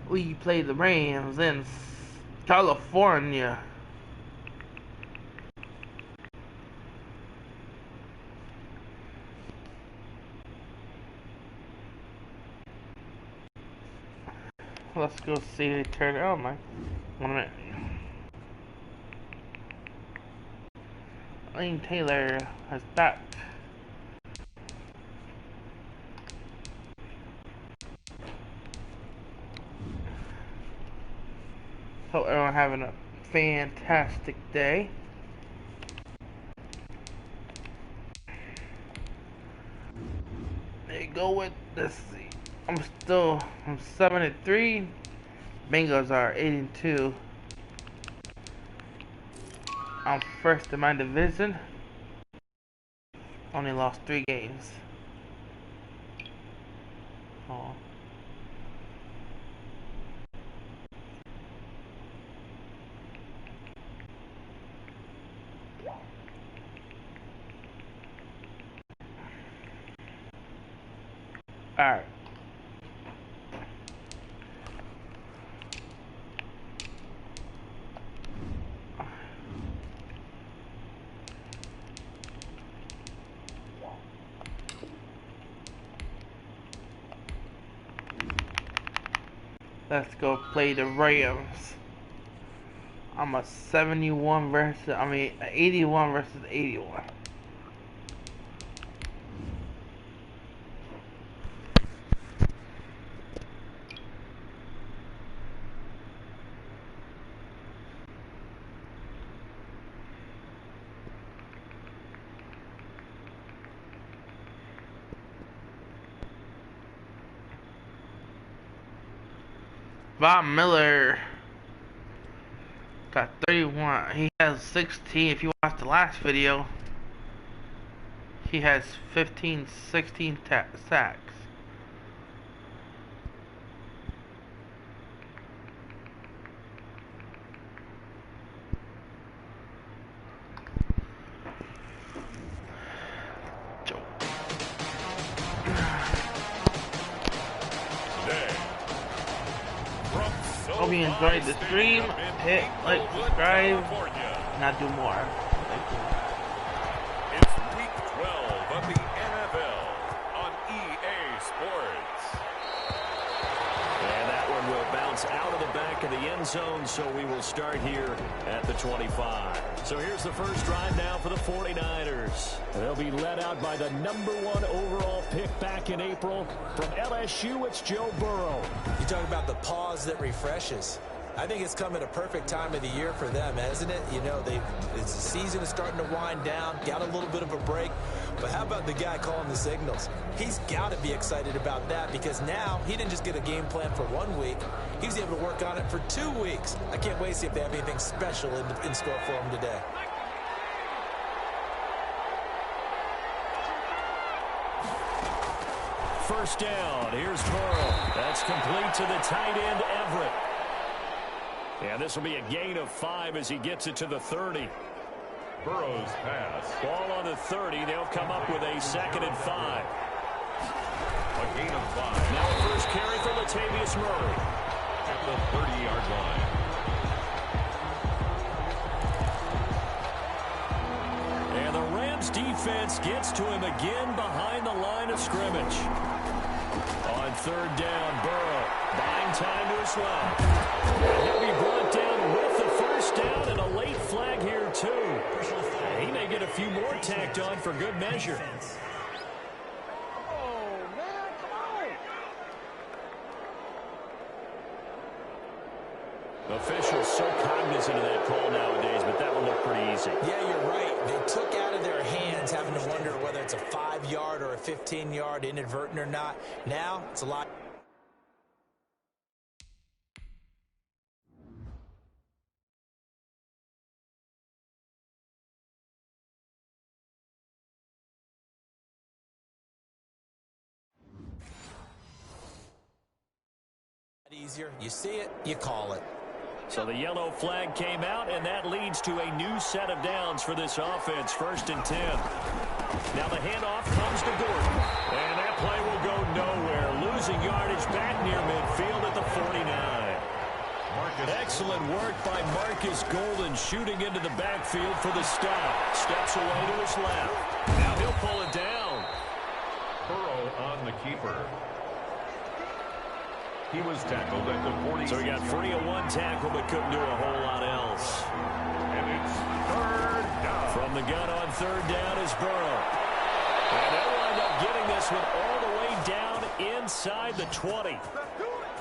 We play the Rams in California. Let's go see the turn. Oh my. 1 minute. Lane Taylor has back. Hope everyone having a fantastic day. There you go with this. I'm 7-3. Bengals are 8-2. I'm first in my division. Only lost 3 games. Oh. Alright. Let's go play the Rams. I'm a 81 versus 81. Von Miller got 31. He has 16. If you watched the last video, he has 16 sacks. Hope you enjoyed the stream. Hit like, subscribe, and I'll do more. Thank you. It's week 12 of the NFL on EA Sports. And that one will bounce out of the back of the end zone, so we will start here at the 25. So here's the first drive now for the 49ers. They'll be led out by the #1 overall pick back in April. From LSU, it's Joe Burrow. You talk about the pause that refreshes. I think it's come at a perfect time of the year for them, isn't it? You know, the season is starting to wind down, got a little bit of a break. But how about the guy calling the signals? He's got to be excited about that because now he didn't just get a game plan for 1 week. He was able to work on it for 2 weeks. I can't wait to see if they have anything special in store for him today. First down, here's Burrow. That's complete to the tight end, Everett. And this will be a gain of 5 as he gets it to the 30. Burrow's pass. Ball on the 30. They'll come up with a 2nd and 5. A gain of 5. Now the first carry for Latavius Murray. At the 30-yard line. And the Rams defense gets to him again behind the line of scrimmage. On 3rd down, Burrow buying time to his left. He'll be brought down with the first down and a late flag here too. He may get a few more tacked on for good measure. Officials so cognizant of that call nowadays, but that one looked pretty easy. Yeah, you're right. They took out of their hands having to wonder whether it's a 5-yard or a 15-yard inadvertent or not. Now, it's a lot. Easier. You see it, you call it. So the yellow flag came out, and that leads to a new set of downs for this offense. 1st and 10. Now the handoff comes to Gordon. And that play will go nowhere. Losing yardage back near midfield at the 49. Excellent work by Marcus Golden, shooting into the backfield for the stop. Steps away to his left. Now he'll pull it down. Burrow on the keeper. He was tackled at the 40. So he got free of one tackle, but couldn't do a whole lot else. And it's third down. From the gun on third down is Burrow. And they'll wind up getting this one all the way down inside the 20.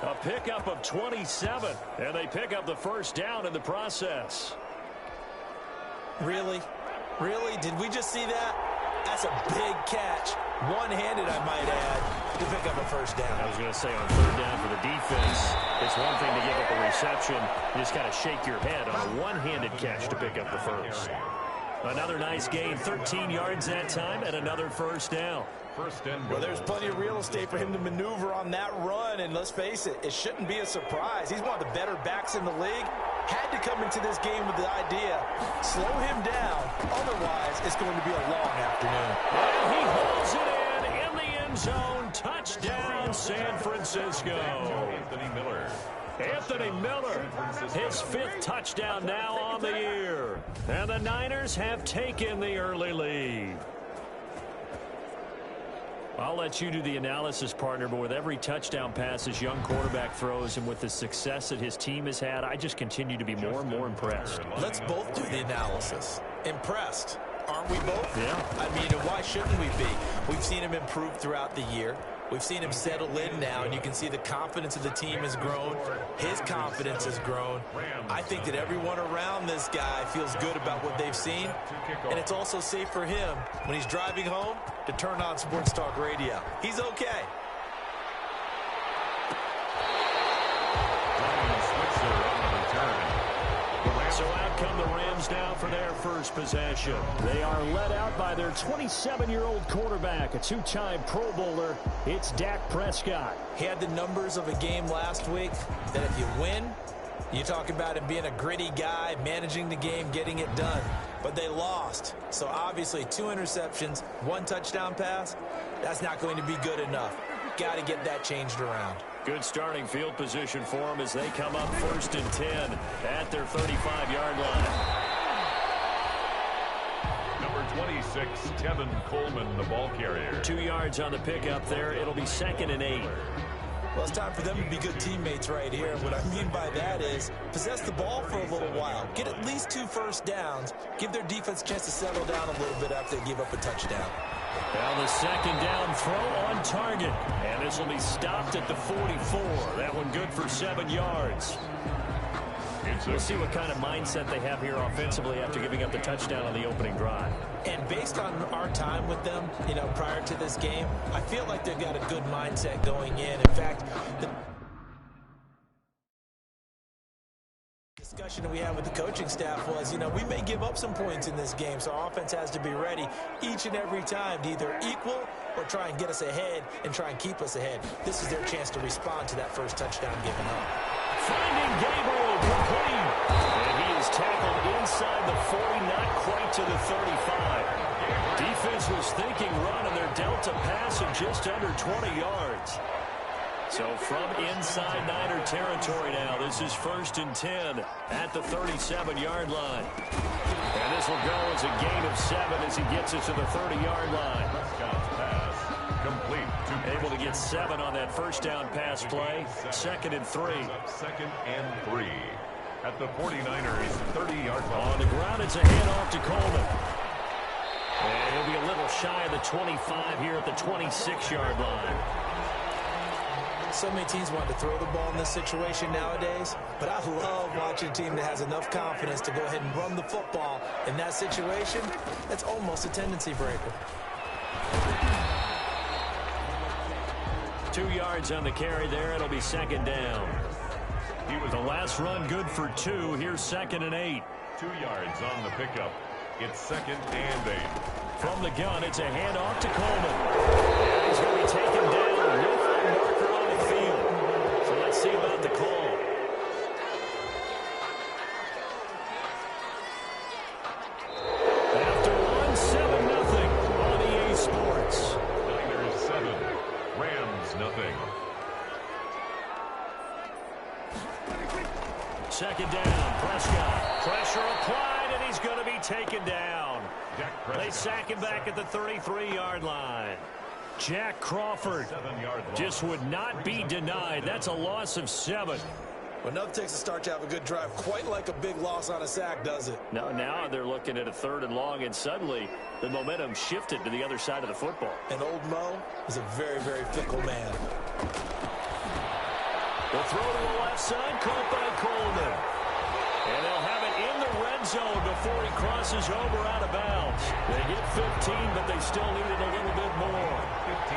A pickup of 27, and they pick up the first down in the process. Really? Really? Did we just see that? That's a big catch. One-handed, I might add, to pick up a first down. I was going to say, on third down for the defense, it's one thing to give up a reception. You just got to shake your head on a one-handed catch to pick up the first. Another nice gain, 13 yards that time, and another first down. Well, there's plenty of real estate for him to maneuver on that run, and let's face it, it shouldn't be a surprise. He's one of the better backs in the league. Had to come into this game with the idea, slow him down, otherwise it's going to be a long afternoon. And he hauls it in the end zone. Touchdown, San Francisco. Anthony Miller, his fifth touchdown now on the year. And the Niners have taken the early lead. I'll let you do the analysis, partner, but with every touchdown pass his young quarterback throws and with the success that his team has had, I just continue to be more and more impressed. Let's both do the analysis. Impressed. Aren't we both? Yeah. I mean, why shouldn't we be? We've seen him improve throughout the year. We've seen him settle in now, and you can see the confidence of the team has grown. His confidence has grown. I think that everyone around this guy feels good about what they've seen, and it's also safe for him when he's driving home to turn on Sports Talk Radio. He's okay. So out come the Rams now for their first possession. They are led out by their 27-year-old quarterback, a two-time Pro Bowler. It's Dak Prescott. He had the numbers of a game last week that if you win, you talk about him being a gritty guy, managing the game, getting it done. But they lost. So obviously 2 interceptions, 1 touchdown pass, that's not going to be good enough. Got to get that changed around. Good starting field position for them as they come up 1st and 10 at their 35-yard line. Number 26, Tevin Coleman, the ball carrier. 2 yards on the pickup there. It'll be 2nd and 8. Well, it's time for them to be good teammates right here. What I mean by that is possess the ball for a little while. Get at least 2 first downs. Give their defense a chance to settle down a little bit after they give up a touchdown. Now the 2nd down throw on target. And this will be stopped at the 44. That one good for 7 yards. We'll see what kind of mindset they have here offensively after giving up the touchdown on the opening drive. And based on our time with them, prior to this game, I feel like they've got a good mindset going in. In fact, the discussion that we had with the coaching staff was, we may give up some points in this game, so our offense has to be ready each and every time to either equal or try and get us ahead and try and keep us ahead. This is their chance to respond to that first touchdown given up. Finding Gabriel complete. And he is tackled inside the 40, not quite to the 35. Defense was thinking run, and they're dealt a pass of just under 20 yards. So from inside Niner territory now, this is 1st and 10 at the 37-yard line. And this will go as a gain of 7 as he gets it to the 30-yard line. Prescott's pass complete. Able to get 7 on that first down pass play. 2nd and 3. 2nd and 3 at the 49ers 30-yard line. On the ground, it's a handoff to Coleman. And he'll be a little shy of the 25 here at the 26-yard line. So many teams want to throw the ball in this situation nowadays, but I love watching a team that has enough confidence to go ahead and run the football. In that situation, that's almost a tendency breaker. 2 yards on the carry there. It'll be 2nd down. He was the last run good for 2. Here's 2nd and 8. 2 yards on the pickup. It's 2nd and 8. From the gun, it's a handoff to Coleman. And he's going to be taken down with a marker on the field. So let's see about the call. After one, 7-0 on EA Sports. Niners 7, Rams nothing. Second down, Prescott. Pressure applied, and he's going to be taken down. They sack him back at the 33-yard line. Jack Crawford just would not be denied. That's a loss of 7. Well, enough takes to start to have a good drive. Quite like a big loss on a sack, does it? Now they're looking at a 3rd and long, and suddenly the momentum shifted to the other side of the football. And old Mo is a very, very fickle man. The throw to the left side, caught by Coleman. And they'll have it in the red zone before he crosses over out of bounds. They get 15, but they still needed a little bit more.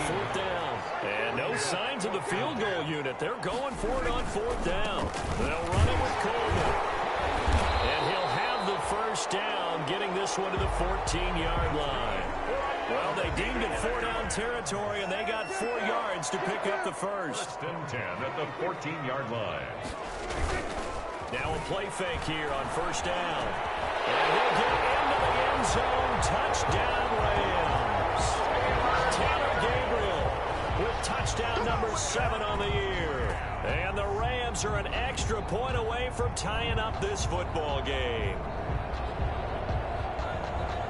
4th down. And no signs of the field goal unit. They're going for it on 4th down. They'll run it with Coleman. And he'll have the 1st down, getting this one to the 14-yard line. Well, they deemed it 4-down territory, and they got 4 yards to pick up the 1st. 1st and 10 at the 14-yard line. Now a play fake here on 1st down. And he'll get into the end zone. Touchdown, Rams. Taylor Gabriel with touchdown number 7 on the year. And the Rams are an extra point away from tying up this football game.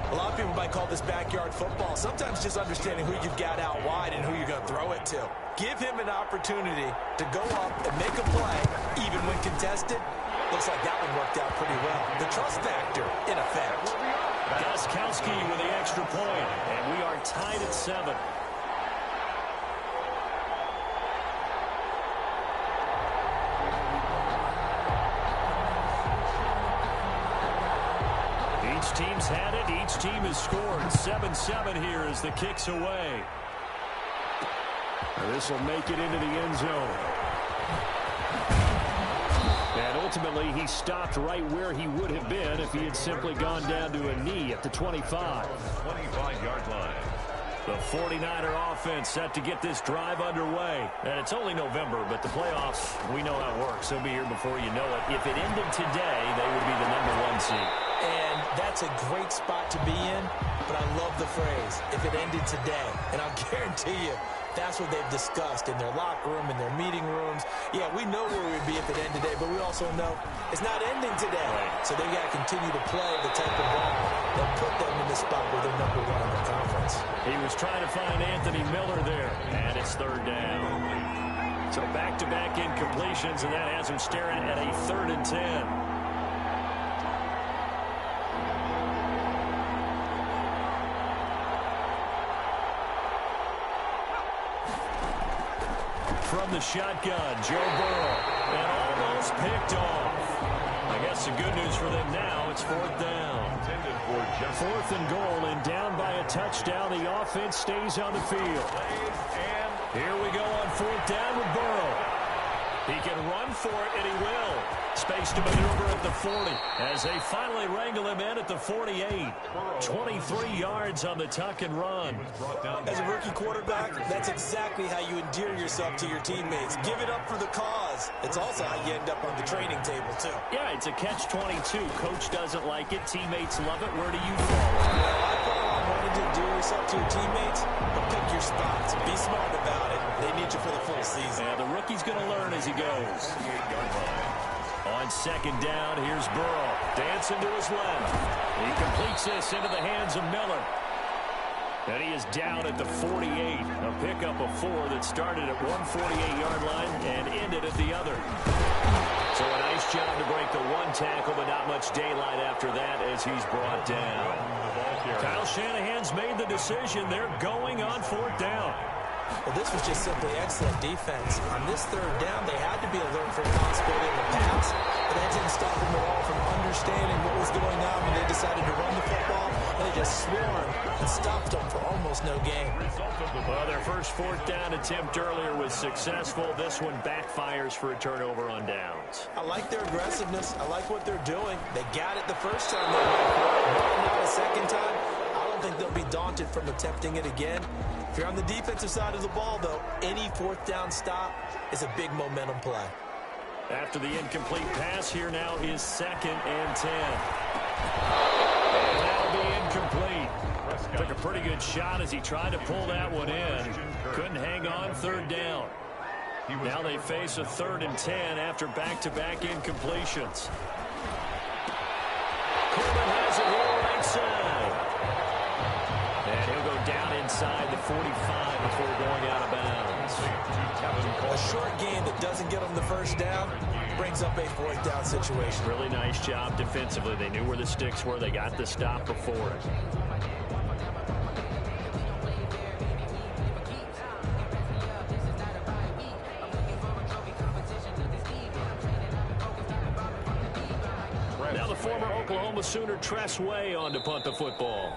A lot of people might call this backyard football. Sometimes just understanding who you've got out wide and who you're going to throw it to. Give him an opportunity to go up and make a play, even when contested. Looks like that one worked out pretty well. The trust factor, in effect. Gostkowski with the extra point, and we are tied at 7. Each team's had it. Each team has scored. 7-7 here as the kick's away. This will make it into the end zone. And ultimately, he stopped right where he would have been if he had simply gone down to a knee at the 25. 25-yard line. The 49er offense set to get this drive underway. And it's only November, but the playoffs, we know how it works. They'll be here before you know it. If it ended today, they would be the #1 seed. And that's a great spot to be in, but I love the phrase, if it ended today. And I'll guarantee you, that's what they've discussed in their locker room, in their meeting rooms. Yeah, we know where we'd be if it ended today, but we also know it's not ending today. Right. So they've got to continue to play the type of ball that put them in the spot where they're #1 in the conference. He was trying to find Anthony Miller there, and it's 3rd down. So back-to-back incompletions, and that has him staring at a 3rd and 10. From the shotgun, Joe Burrow, and almost picked off. I guess the good news for them now, it's 4th down. 4th and goal, and down by a touchdown. The offense stays on the field. And here we go on 4th down with Burrow. He can run for it, and he will. Space to maneuver at the 40 as they finally wrangle him in at the 48. 23 yards on the tuck and run. As a rookie quarterback, that's exactly how you endear yourself to your teammates. Give it up for the cause. It's also how you end up on the training table, too. Yeah, it's a catch-22. Coach doesn't like it. Teammates love it. Where do you fall? Well, I fall on wanting to endear yourself to your teammates, but pick your spots. Be smart about it. They need you for the full season. Yeah, the rookie's going to learn as he goes. On 2nd down, here's Burrow. Dancing to his left. He completes this into the hands of Miller. And he is down at the 48. A pickup of 4 that started at one 48-yard line and ended at the other. So a nice job to break the 1 tackle, but not much daylight after that as he's brought down. Kyle Shanahan's made the decision. They're going on 4th down. Well, this was just simply excellent defense. On this 3rd down, they had to be alert for the possibility of a pass, but that didn't stop them at all from understanding what was going on when they decided to run the football. They just swarmed and stopped them for almost no gain. Well, their first 4th down attempt earlier was successful. This one backfires for a turnover on downs. I like their aggressiveness. I like what they're doing. They got it the first time they went for it. Now the second time, I don't think they'll be daunted from attempting it again. If you're on the defensive side of the ball, though, any 4th down stop is a big momentum play. After the incomplete pass, here now is 2nd and 10. And that'll be incomplete. Took a pretty good shot as he tried to pull that one in. Couldn't hang on 3rd down. Now they face a 3rd and 10 after back-to-back incompletions. Coleman has it here right side. And he'll go down inside the 45 before going out of bounds. A short game that doesn't get them the first down brings up a 4th down situation. Really nice job defensively. They knew where the sticks were. They got the stop before it. Now the former Oklahoma Sooner Tress Way on to punt the football.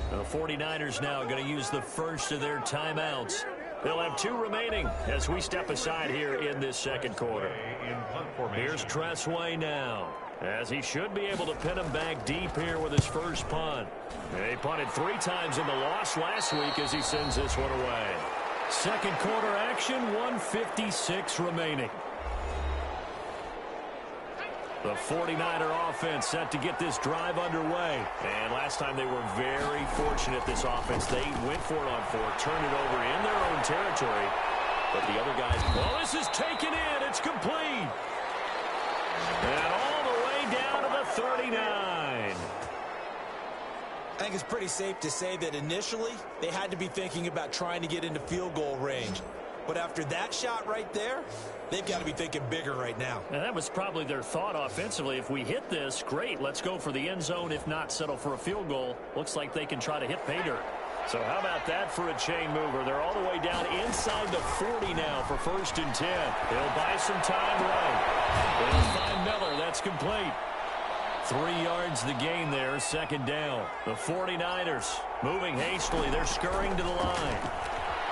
The 49ers now going to use the first of their timeouts. They'll have 2 remaining as we step aside here in this second quarter. Here's Tress Way now, as he should be able to pin him back deep here with his first punt. He punted 3 times in the loss last week as he sends this one away. Second quarter action, 1:56 remaining. The 49er offense set to get this drive underway. And last time they were very fortunate, this offense. They went for it on 4, turned it over in their own territory. But the other guys, well, this is taken in. It's complete. And all the way down to the 39. I think it's pretty safe to say that initially they had to be thinking about trying to get into field goal range. But after that shot right there, they've got to be thinking bigger right now. And that was probably their thought offensively. If we hit this, great, let's go for the end zone. If not, settle for a field goal. Looks like they can try to hit pay dirt. So how about that for a chain mover? They're all the way down inside the 40 now for 1st and 10. He'll buy some time right. They'll find Miller. That's complete. 3 yards the gain there, 2nd down. The 49ers moving hastily. They're scurrying to the line.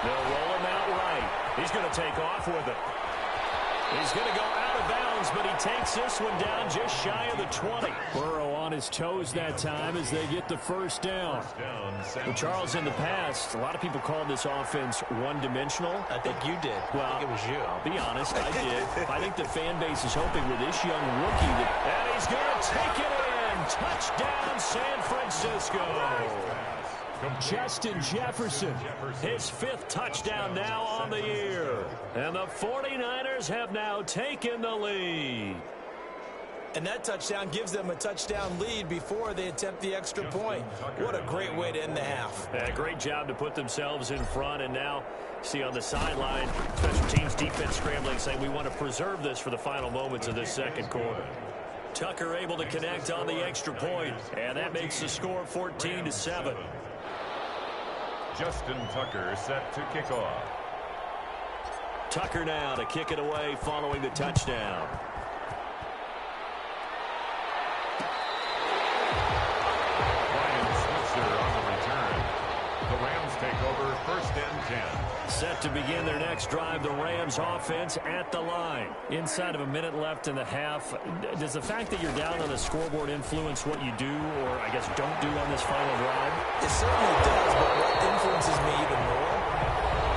They'll roll him out right. He's going to take off with it. He's going to go out of bounds, but he takes this one down just shy of the 20. Burrow on his toes that time as they get the first down. Well, Charles, in the past, a lot of people called this offense one-dimensional. I think you did. Well, I think it was you. I'll be honest, I did. I think the fan base is hoping with this young rookie that... And he's going to take it in. Touchdown, San Francisco. Justin Jefferson, his 5th touchdown now on the year. And the 49ers have now taken the lead. And that touchdown gives them a touchdown lead before they attempt the extra point. What a great way to end the half. Yeah, great job to put themselves in front. And now, see on the sideline, special teams defense scrambling, saying we want to preserve this for the final moments of this second quarter. Tucker able to connect on the extra point. And that makes the score 14-7. Justin Tucker set to kick off. Tucker now to kick it away following the touchdown. Ryan Switzer on the return. The Rams take over 1st and 10. Set to begin their next drive, the Rams offense at the line. Inside of a minute left in the half, does the fact that you're down on the scoreboard influence what you do, or I guess don't do on this final drive? It certainly does, but what influences me even more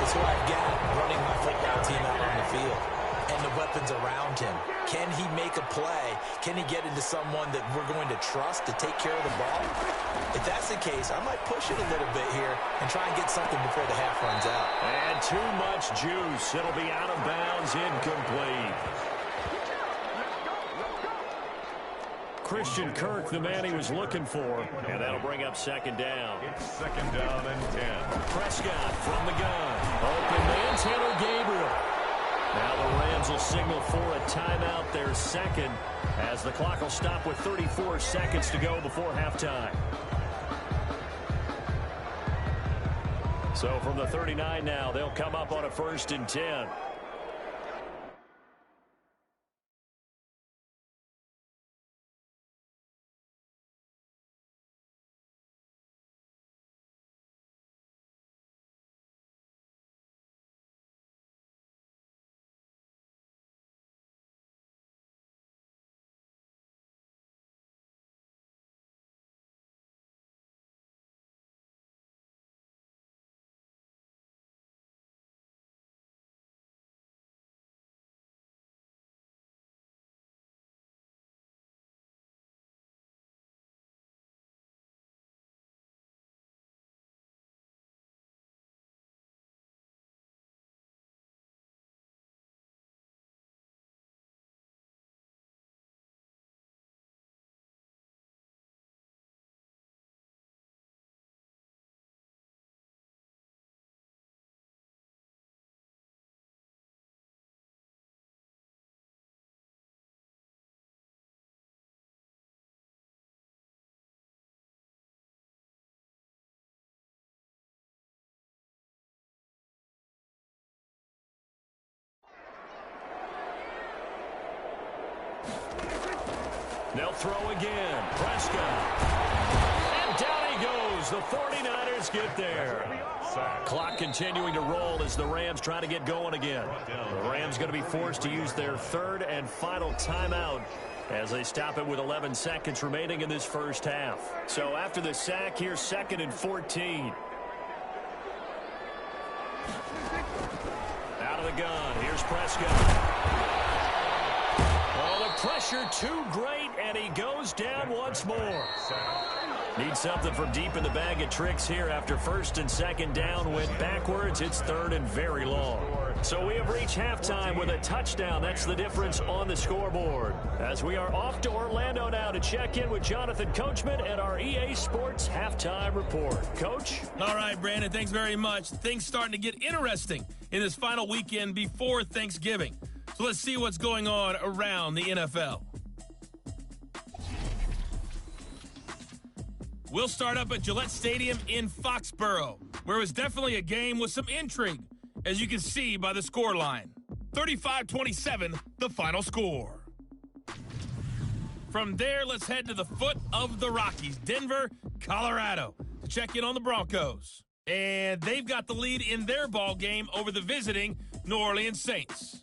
is who I've got running my football team out on the field and the weapons around him. Can he make a play? Can he get into someone that we're going to trust to take care of the ball? If that's the case, I might push it a little bit here and try and get something before the half runs out. And too much juice. It'll be out of bounds, incomplete. Christian Kirk, the man he was looking for. And that'll bring up 2nd down. It's 2nd down and 10. Prescott from the gun. Open man, Taylor Gabriel. Now the Rams will signal for a timeout, their 2nd, as the clock will stop with 34 seconds to go before halftime. So from the 39 now, they'll come up on a 1st and 10. They'll throw again. Prescott. And down he goes. The 49ers get there. Clock continuing to roll as the Rams try to get going again. The Rams going to be forced to use their third and final timeout as they stop it with 11 seconds remaining in this first half. So after the sack, here's 2nd and 14. Out of the gun. Here's Prescott. Oh, the pressure too great, and he goes down once more. Need something from deep in the bag of tricks here after 1st and 2nd down went backwards. It's 3rd and very long. So we have reached halftime with a touchdown. That's the difference on the scoreboard. As we are off to Orlando now to check in with Jonathan Coachman and our EA Sports halftime report. Coach? All right, Brandon, thanks very much. Things starting to get interesting in this final weekend before Thanksgiving. So let's see what's going on around the NFL. We'll start up at Gillette Stadium in Foxborough, where it was definitely a game with some intrigue, as you can see by the scoreline. 35-27, the final score. From there, let's head to the foot of the Rockies, Denver, Colorado, to check in on the Broncos. And they've got the lead in their ball game over the visiting New Orleans Saints.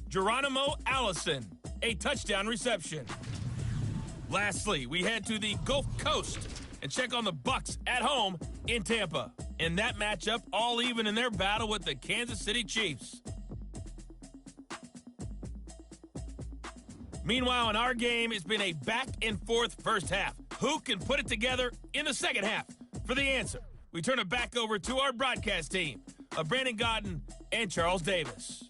Geronimo Allison, a touchdown reception. Lastly, we head to the Gulf Coast and check on the Bucs at home in Tampa. In that matchup, all even in their battle with the Kansas City Chiefs. Meanwhile, in our game, it's been a back-and-forth first half. Who can put it together in the second half? For the answer, we turn it back over to our broadcast team of Brandon Godden and Charles Davis.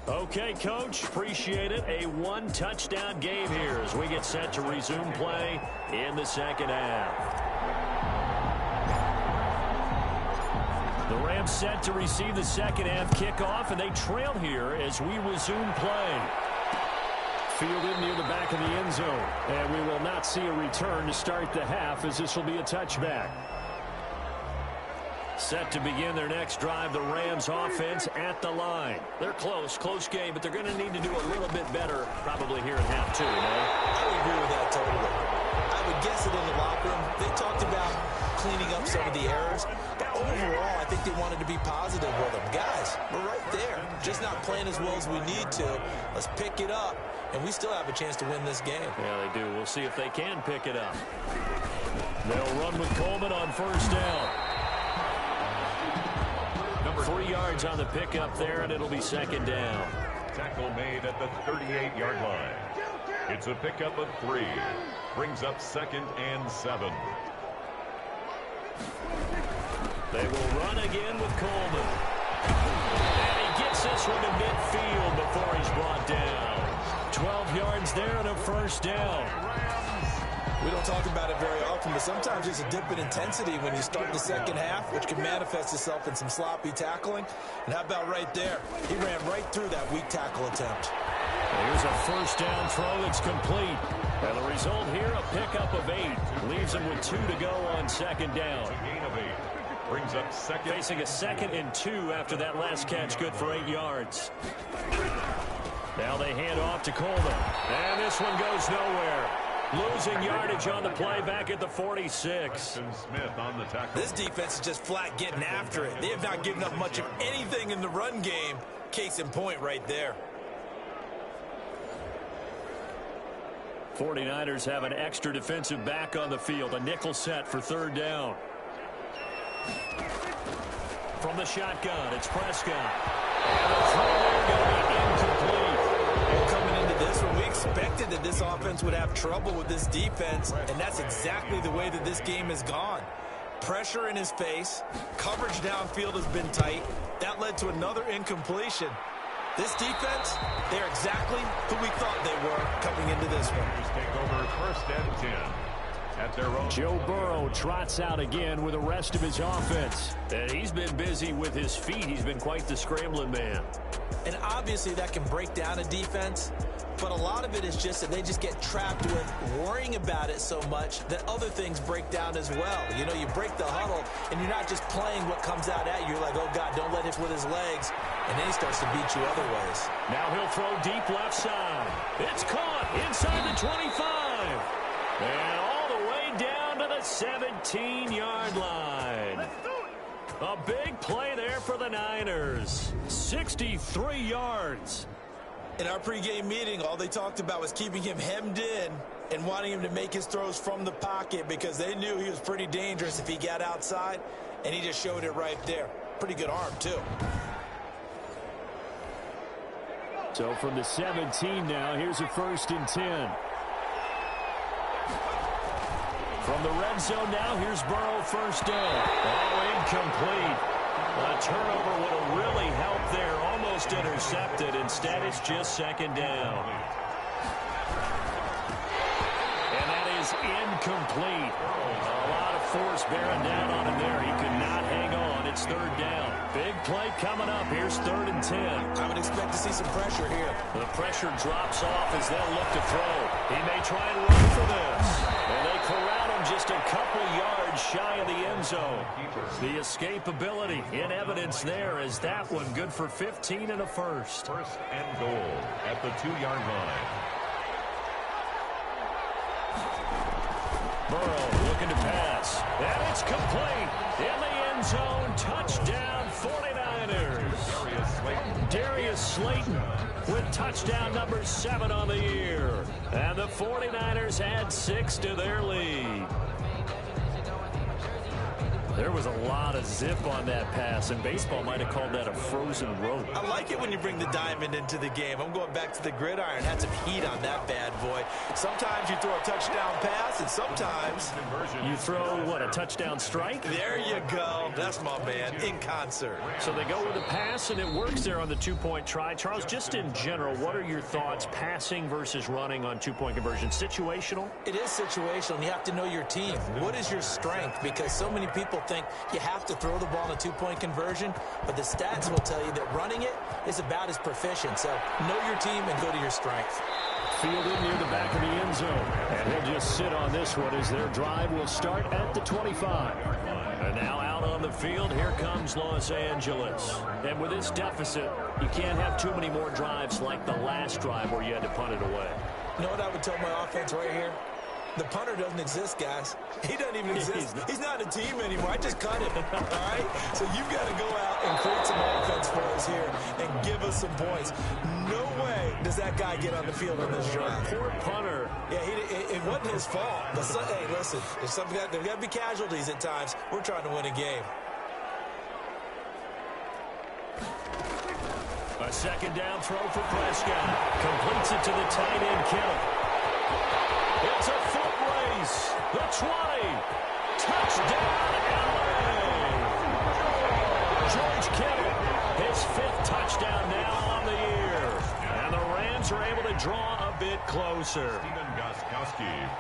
Okay, Coach, appreciate it. A one-touchdown game here as we get set to resume play in the second half. The Rams set to receive the second half kickoff, and they trail here as we resume play. Fielded near the back of the end zone, and we will not see a return to start the half as this will be a touchback. Set to begin their next drive, the Rams offense at the line. They're close game, but they're going to need to do a little bit better probably here in half two, I would agree with that totally. I would guess it in the locker room. They talked about cleaning up some of the errors, but overall, I think they wanted to be positive with them. Guys, we're right there. Just not playing as well as we need to. Let's pick it up, and we still have a chance to win this game. Yeah, they do. We'll see if they can pick it up. They'll run with Coleman on first down. 3 yards on the pickup there, and it'll be second down. Tackle made at the 38-yard line. It's a pickup of 3. Brings up 2nd and 7. They will run again with Coleman. And he gets this one to midfield before he's brought down. 12 yards there and a first down. We don't talk about it very often, but sometimes there's a dip in intensity when you start the second half, which can manifest itself in some sloppy tackling. And how about right there? He ran right through that weak tackle attempt. Here's a first down throw that's complete. And the result here, a pickup of 8. Leaves him with 2 to go on second down. Gain of 8. Brings up second. Facing a 2nd and 2 after that last catch, good for 8 yards. Now they hand off to Coleman. And this one goes nowhere. Losing yardage on the play back at the 46. Smith on the tackle. This defense is just flat getting after it. They have not given up much of anything in the run game. Case in point right there. 49ers have an extra defensive back on the field. A nickel set for third down. From the shotgun, it's Prescott. And the throw there going to be incomplete. And coming into this one, we expected that this offense would have trouble with this defense, and that's exactly the way that this game has gone. Pressure in his face. Coverage downfield has been tight. That led to another incompletion. This defense, they're exactly who we thought they were coming into this one. Take over 1st and 10 at their own. Joe Burrow trots out again with the rest of his offense. And he's been busy with his feet. He's been quite the scrambling man. And obviously that can break down a defense, but a lot of it is just that they just get trapped with worrying about it so much that other things break down as well. You know, you break the huddle, and you're not just playing what comes out at you. You're like, oh, God, don't let him targets with his legs, and then he starts to beat you other ways. Now he'll throw deep left side. It's caught inside the 25. And all the way down to the 17-yard line. A big play there for the Niners. 63 yards. In our pregame meeting, all they talked about was keeping him hemmed in and wanting him to make his throws from the pocket because they knew he was pretty dangerous if he got outside, and he just showed it right there. Pretty good arm, too. So from the 17 now, here's a 1st and 10. From the red zone now, here's Burrow, 1st down. Oh, incomplete. A turnover would have really helped there. Almost intercepted. Instead, it's just 2nd down. And that is incomplete. A lot of force bearing down on him there. He could not hang on. It's 3rd down. Big play coming up. Here's 3rd and 10. I would expect to see some pressure here. The pressure drops off as they'll look to throw. He may try and run for this. And they corral him just a couple yards shy of the end zone. The escapability in evidence there as that one good for 15 and a 1st. 1st and goal at the 2-yard line. Burrow looking to pass. And it's complete. In the end zone. Touchdown 49ers. Darius Slayton with touchdown number 7 on the year. And the 49ers add 6 to their lead. There was a lot of zip on that pass, and baseball might have called that a frozen rope. I like it when you bring the diamond into the game. I'm going back to the gridiron. Had some heat on that bad boy. Sometimes you throw a touchdown pass, and sometimes you throw, what, a touchdown strike? There you go. That's my man, in concert. So they go with a pass, and it works there on the 2-point try. Charles, just in general, what are your thoughts passing versus running on 2-point conversion? Situational? It is situational, and you have to know your team. What is your strength? Because so many people think you have to throw the ball in a 2-point conversion, but the stats will tell you that running it is about as proficient. So know your team and go to your strength. Fielded near the back of the end zone. And he'll just sit on this one as their drive will start at the 25. And now out on the field, here comes Los Angeles. And with this deficit, you can't have too many more drives like the last drive where you had to punt it away. You know what I would tell my offense right here? The punter doesn't exist, guys. He doesn't even exist. He's not a team anymore. I just cut him, all right? So you've got to go out and create some offense for us here and give us some points. No way does that guy get on the field on this drive. Poor punter. Yeah, it wasn't his fault. But hey, listen, there's got to be casualties at times. We're trying to win a game. A 2nd down throw for Prescott. Completes it to the tight end, Kittle. It's a foot race. The 20. Touchdown, LA. George Kittle, his 5th touchdown now on the year. And the Rams are able to draw a bit closer.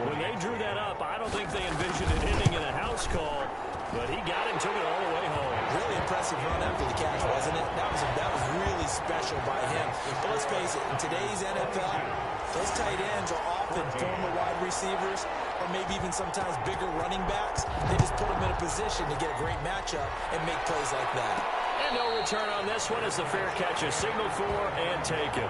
When they drew that up, I don't think they envisioned it ending in a house call, but he got him, took it all the way home. Really impressive run after the catch, wasn't it? That was really special by him. But let's face it, in today's NFL, those tight ends are often former wide receivers or maybe even sometimes bigger running backs. They just put them in a position to get a great matchup and make plays like that. And no return on this one as the fair catch is signaled for and taken.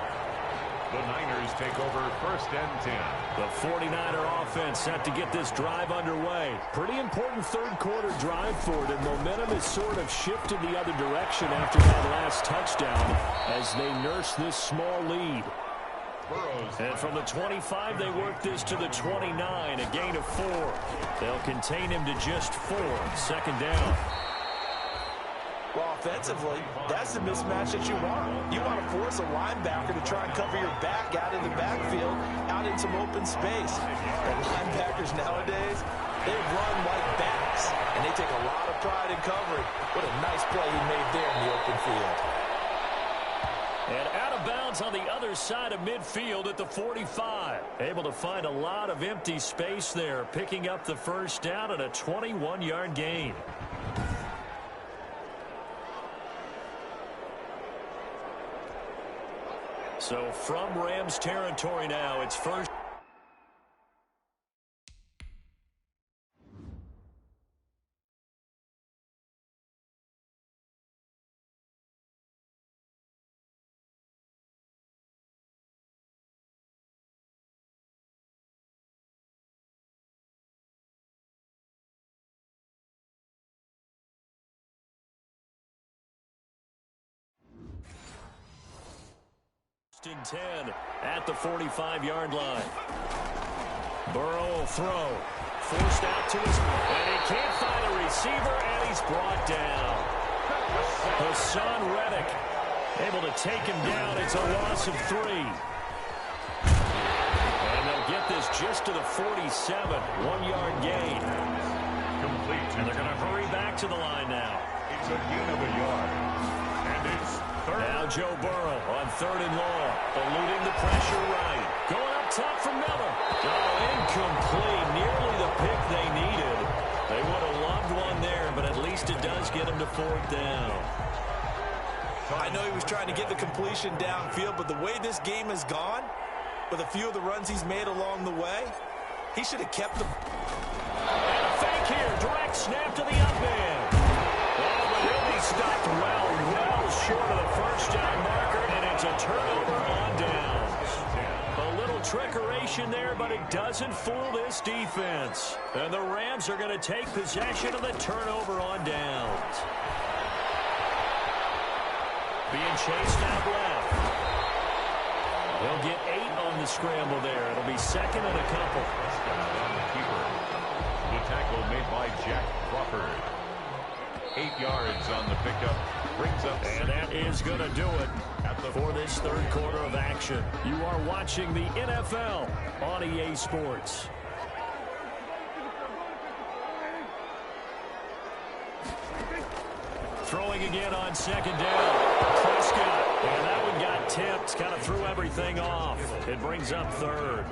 The Niners take over 1st and 10. The 49er offense set to get this drive underway. Pretty important 3rd quarter drive for it, and momentum has sort of shifted the other direction after that last touchdown as they nurse this small lead. And from the 25, they work this to the 29, a gain of 4. They'll contain him to just 4, 2nd down. Well, offensively, that's the mismatch that you want. You want to force a linebacker to try and cover your back out of the backfield, out in some open space. And linebackers nowadays, they run like backs, and they take a lot of pride in covering. What a nice play he made there in the open field. And out of bounds on the other side of midfield at the 45. Able to find a lot of empty space there, picking up the 1st down and a 21-yard gain. So from Rams territory now, it's 1st. First and 10 at the 45-yard line. Burrow will throw. Forced out to his, and he can't find a receiver, and he's brought down. Hassan Reddick able to take him down. It's a loss of 3. And they'll get this just to the 47, 1-yard gain. Complete. And they're going to hurry back to the line now. It's a gain of a yard. And it's third. Now Joe Burrow on 3rd and long, eluding the pressure right. Going up top for Miller. Oh, incomplete. Nearly the pick they needed. They would have loved one there, but at least it does get them to 4th down. I know he was trying to get the completion downfield, but the way this game has gone, with a few of the runs he's made along the way, he should have kept them. And a fake here. Direct snap to the up man. Oh, but he'll be stopped well short of the first down marker, and it's a turnover on downs. A little trickeration there, but it doesn't fool this defense. And the Rams are going to take possession of the turnover on downs. Being chased out left. They'll get 8 on the scramble there. It'll be 2nd and a couple. The tackle made by Jack Crawford. 8 yards on the pickup. Brings up. And that is going to do it for this 3rd quarter of action. You are watching the NFL on EA Sports. Throwing again on 2nd down. Prescott. And that one got tipped. Kind of threw everything off. It brings up 3rd.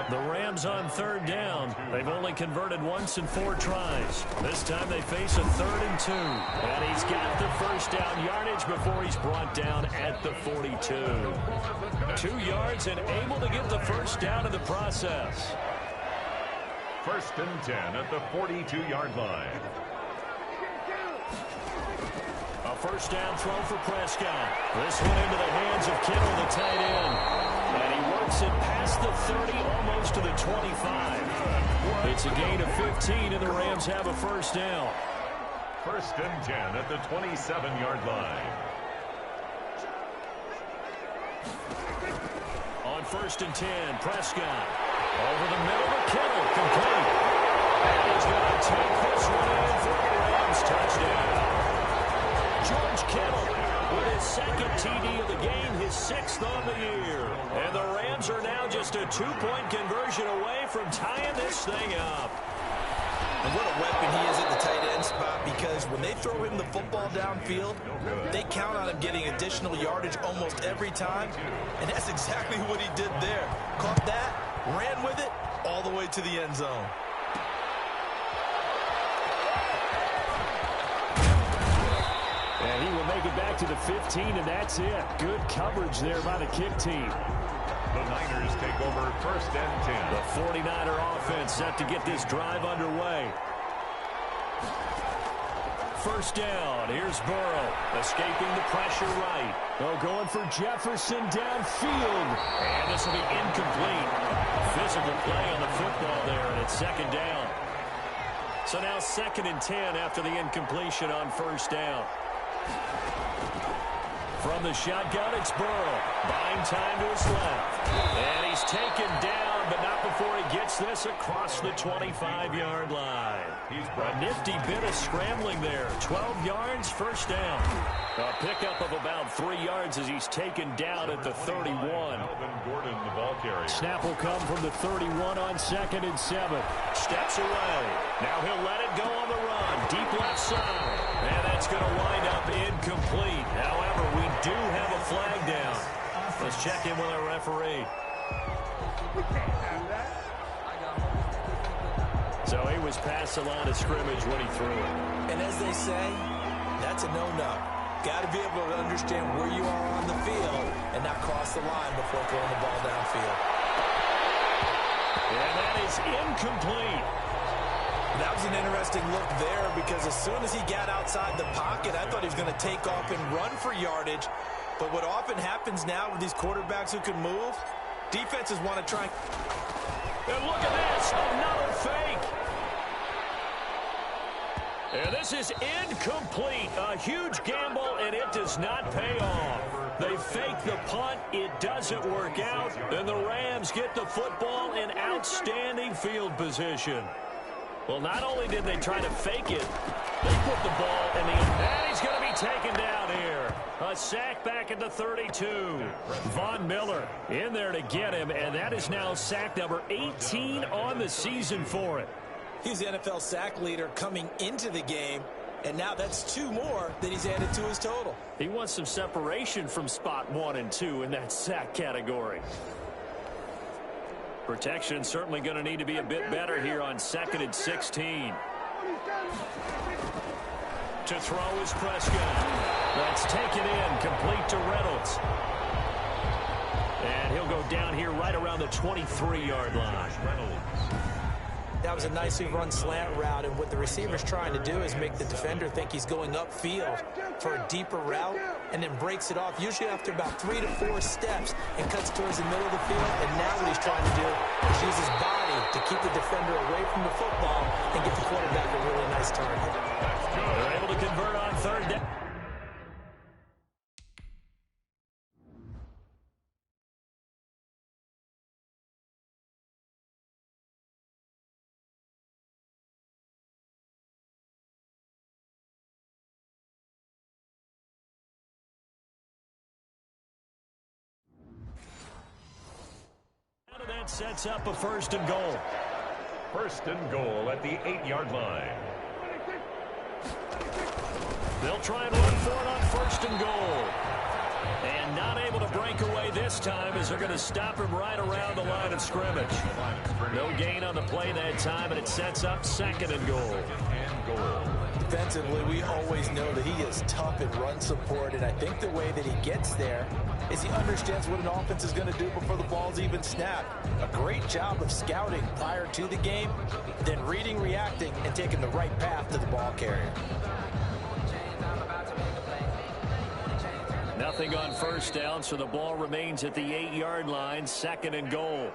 The Rams on 3rd down. They've only converted once in 4 tries. This time they face a 3rd and 2. And he's got the first down yardage before he's brought down at the 42. 2 yards and able to get the first down in the process. 1st and 10 at the 42-yard line. A first down throw for Prescott. This one into the hands of Kittle, the tight end. And he works it past the 30, almost to the 25. It's a gain of 15, and the Rams have a first down. 1st and 10 at the 27-yard line. On 1st and 10, Prescott. Over the middle to Kittle, complete. And he's going to take this one in for the Rams touchdown. George Kittle with his 2nd TD of the game, his 6th on the year. And the Rams are now just a 2-point conversion away from tying this thing up. And what a weapon he is at the tight end spot, because when they throw him the football downfield, they count on him getting additional yardage almost every time. And that's exactly what he did there. Caught that, ran with it, all the way to the end zone. And he will make it back to the 15, and that's it. Good coverage there by the kick team. The Niners take over 1st and 10. The 49er offense set to get this drive underway. First down. Here's Burrow escaping the pressure right. Oh, going for Jefferson downfield. And this will be incomplete. Physical play on the football there, and it's 2nd down. So now 2nd and 10 after the incompletion on first down. From the shotgun, it's Burrow. Buying time to his left. And he's taken down, but not before he gets this across the 25-yard line. A nifty bit of scrambling there. 12 yards, first down. A pickup of about 3 yards as he's taken down at the 31. Gordon, the ball carrier. Snap will come from the 31 on 2nd and 7. Steps away. Now he'll let it go on the run. Deep left side. And that's going to wind up incomplete. However, we do have a flag down. Let's check in with our referee. So he was past the line of scrimmage when he threw it. And as they say, that's a no-no. Got to be able to understand where you are on the field and not cross the line before throwing the ball downfield. And that is incomplete. That was an interesting look there, because as soon as he got outside the pocket, I thought he was going to take off and run for yardage. But what often happens now with these quarterbacks who can move, defenses want to try. And look at this, another fake. And this is incomplete. A huge gamble, and it does not pay off. They fake the punt. It doesn't work out, and the Rams get the football in outstanding field position. Well, not only did they try to fake it, they put the ball in the end. And he's going to be taken down here. A sack back at the 32. Von Miller in there to get him, and that is now sack number 18 on the season for it. He's the NFL sack leader coming into the game, and now that's 2 more that he's added to his total. He wants some separation from spot 1 and 2 in that sack category. Protection certainly going to need to be a bit better here on 2nd and 16. To throw is Prescott. That's taken in, complete to Reynolds. And he'll go down here right around the 23-yard line. That was a nicely run slant route, and what the receiver's trying to do is make the defender think he's going upfield for a deeper route and then breaks it off, usually after about 3 to 4 steps, and cuts towards the middle of the field. And now what he's trying to do is use his body to keep the defender away from the football and get the quarterback a really nice target. They're able to convert on 3rd down. That sets up a 1st and goal. 1st and goal at the 8-yard line. They'll try and run for it on 1st and goal. And not able to break away this time as they're going to stop him right around the line of scrimmage. No gain on the play that time, and it sets up 2nd and goal. Defensively, we always know that he is tough in run support, and I think the way that he gets there is he understands what an offense is going to do before the ball's even snapped. A great job of scouting prior to the game, then reading, reacting, and taking the right path to the ball carrier. Nothing on 1st down, so the ball remains at the 8-yard line, 2nd and goal.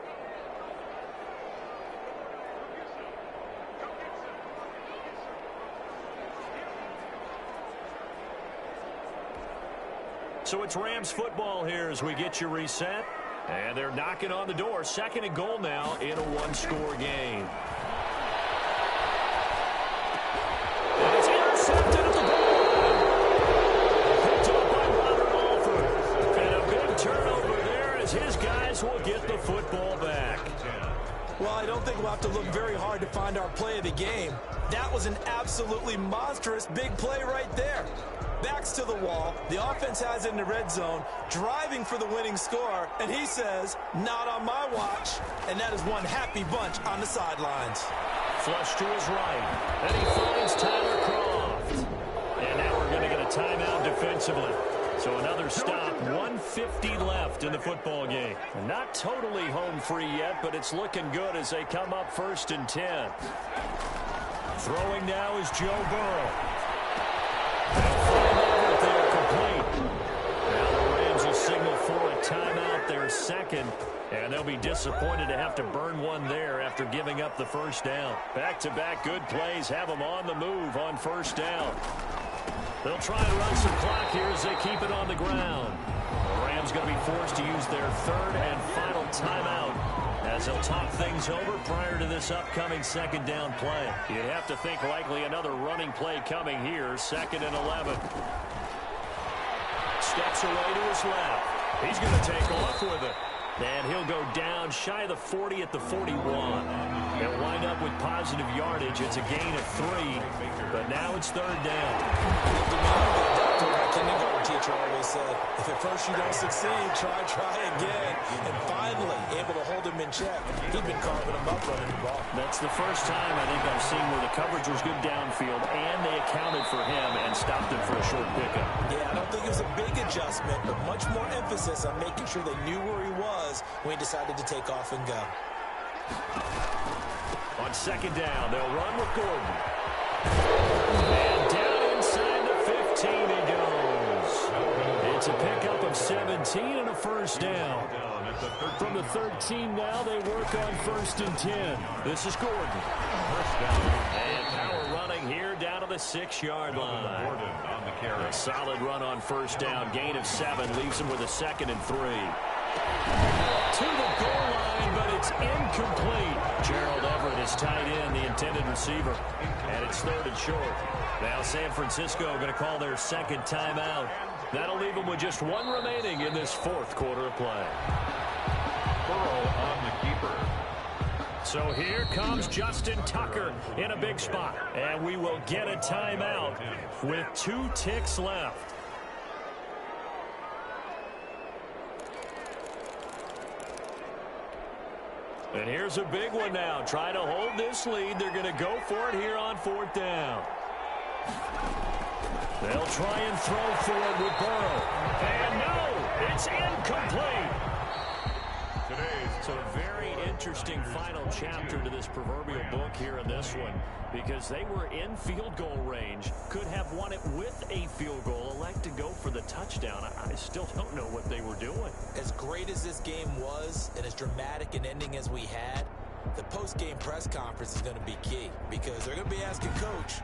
So it's Rams football here as we get you reset. And they're knocking on the door. 2nd and goal now in a 1-score game. And it's intercepted at the goal. Picked up by Robert Alford. And a big turnover there as his guys will get the football back. Well, I don't think we'll have to look very hard to find our play of the game. That was an absolutely monstrous big play right there. Backs to the wall. The offense has it in the red zone, driving for the winning score, and he says, not on my watch. And that is one happy bunch on the sidelines. Flush to his right, and he finds Tyler Croft. And now we're going to get a timeout defensively. So another stop, 1:50 left in the football game. Not totally home free yet, but it's looking good as they come up 1st and 10. Throwing now is Joe Burrow. Now the Rams will signal for a timeout, their 2nd, and they'll be disappointed to have to burn one there after giving up the 1st down. Back-to-back good plays have them on the move on 1st down. They'll try and run some clock here as they keep it on the ground. The Rams going to be forced to use their 3rd and final timeout as they'll talk things over prior to this upcoming 2nd down play. You'd have to think likely another running play coming here, 2nd and 11. Steps away to his left. He's going to take off with it. And he'll go down shy of the 40 at the 41. They'll wind up with positive yardage. It's a gain of 3, but now it's 3rd down. Kindergarten teacher always said, if at first you don't succeed, try again. And finally, able to hold him in check. He'd been carving him up running the ball. That's the first time I think I've seen where the coverage was good downfield, and they accounted for him and stopped him for a short pickup. Yeah, I don't think it was a big adjustment, but much more emphasis on making sure they knew where he was when he decided to take off and go. On 2nd down, they'll run with Gordon. And down inside the 15 he goes. It's a pickup of 17 and a 1st down. From the 13 now, they work on 1st and 10. This is Gordon. And power running here down to the 6-yard line. Gordon on the carry. A solid run on first down. Gain of 7 leaves him with a 2nd and 3. To the goal line, but it's incomplete. Gerald Everett is tied in, the intended receiver. And it's 3rd and short. Now San Francisco going to call their 2nd timeout. That'll leave them with just 1 remaining in this 4th quarter of play. Burrow on the keeper. So here comes Justin Tucker in a big spot. And we will get a timeout with 2 ticks left. And here's a big one now. Trying to hold this lead. They're going to go for it here on 4th down. They'll try and throw for it with Burrow. And no, it's incomplete. So a very interesting final chapter to this proverbial book here in this one, because they were in field goal range, could have won it with a field goal, elect to go for the touchdown. I still don't know what they were doing. As great as this game was and as dramatic an ending as we had, the post-game press conference is going to be key, because they're going to be asking Coach,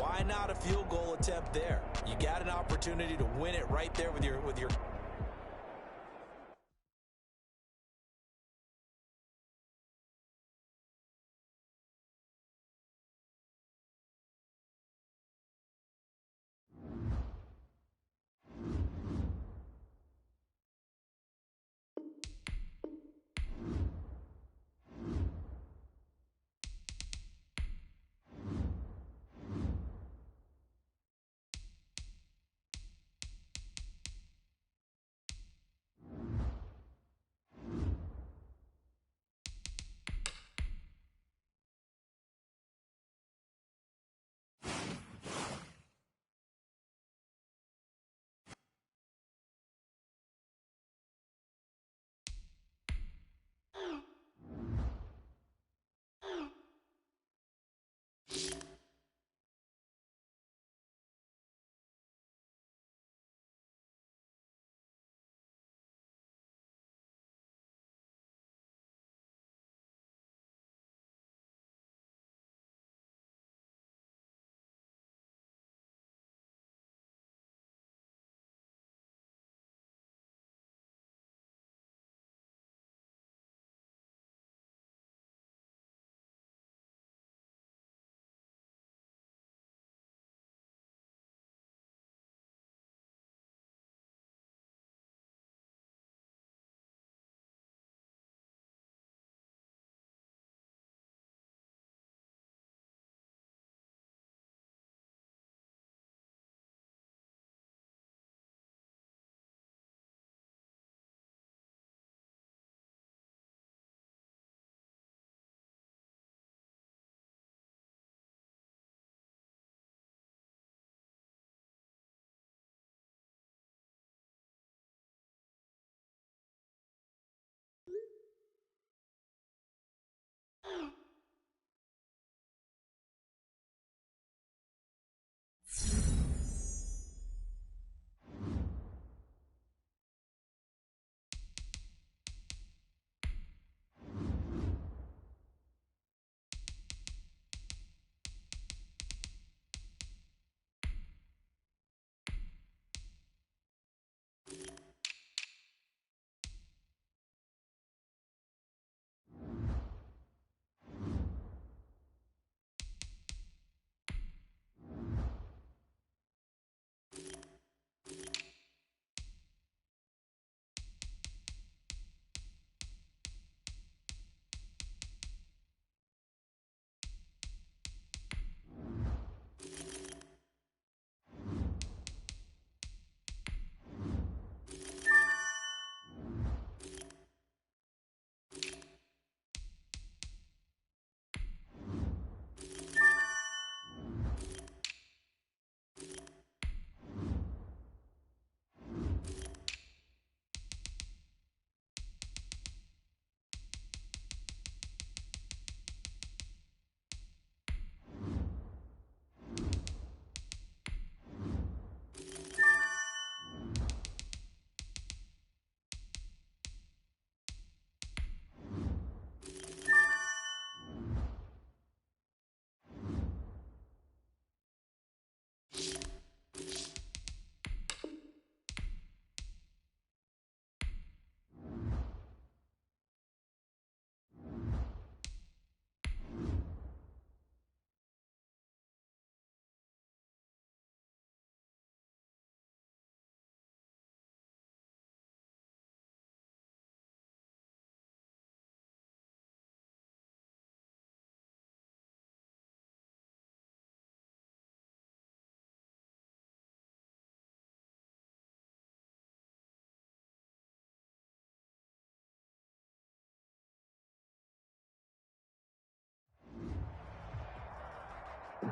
why not a field goal attempt there? You got an opportunity to win it right there with your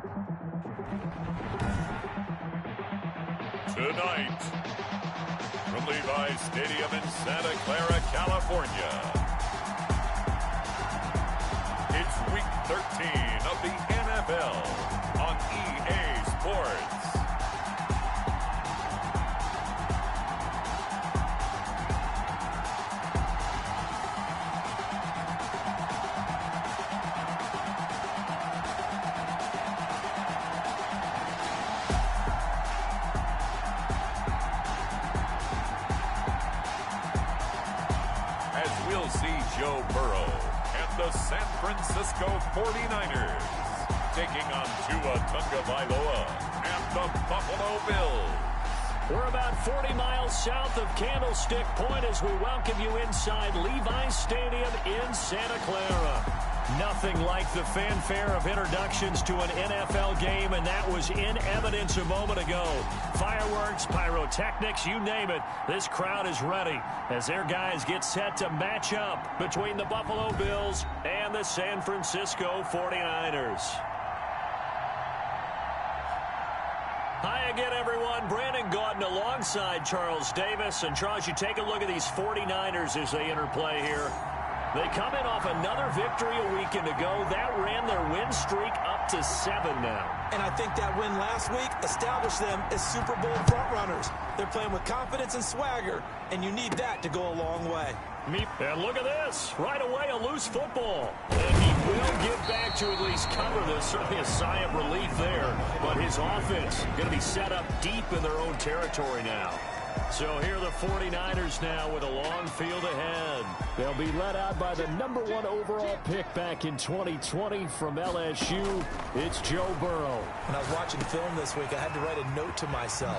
Tonight, from Levi's Stadium in Santa Clara, California, it's Week 13 of the NFL on EA Sports. We'll see Joe Burrow and the San Francisco 49ers taking on Tua Tagovailoa and the Buffalo Bills. We're about 40 miles south of Candlestick Point as we welcome you inside Levi's Stadium in Santa Clara. Nothing like the fanfare of introductions to an NFL game, and that was in evidence a moment ago. Fireworks, pyrotechnics, you name it. This crowd is ready as their guys get set to match up between the Buffalo Bills and the San Francisco 49ers. Hi again, everyone. Brandon Gaudin alongside Charles Davis. And, Charles, you take a look at these 49ers as they interplay here. They come in off another victory a weekend ago. That ran their win streak up to 7 now. And I think that win last week established them as Super Bowl frontrunners. They're playing with confidence and swagger, and you need that to go a long way. And look at this. Right away, a loose football. And he will get back to at least cover this. Certainly a sigh of relief there. But his offense going to be set up deep in their own territory now. So here are the 49ers now with a long field ahead. They'll be led out by the #1 overall pick back in 2020 from LSU. It's Joe Burrow. When I was watching film this week, I had to write a note to myself.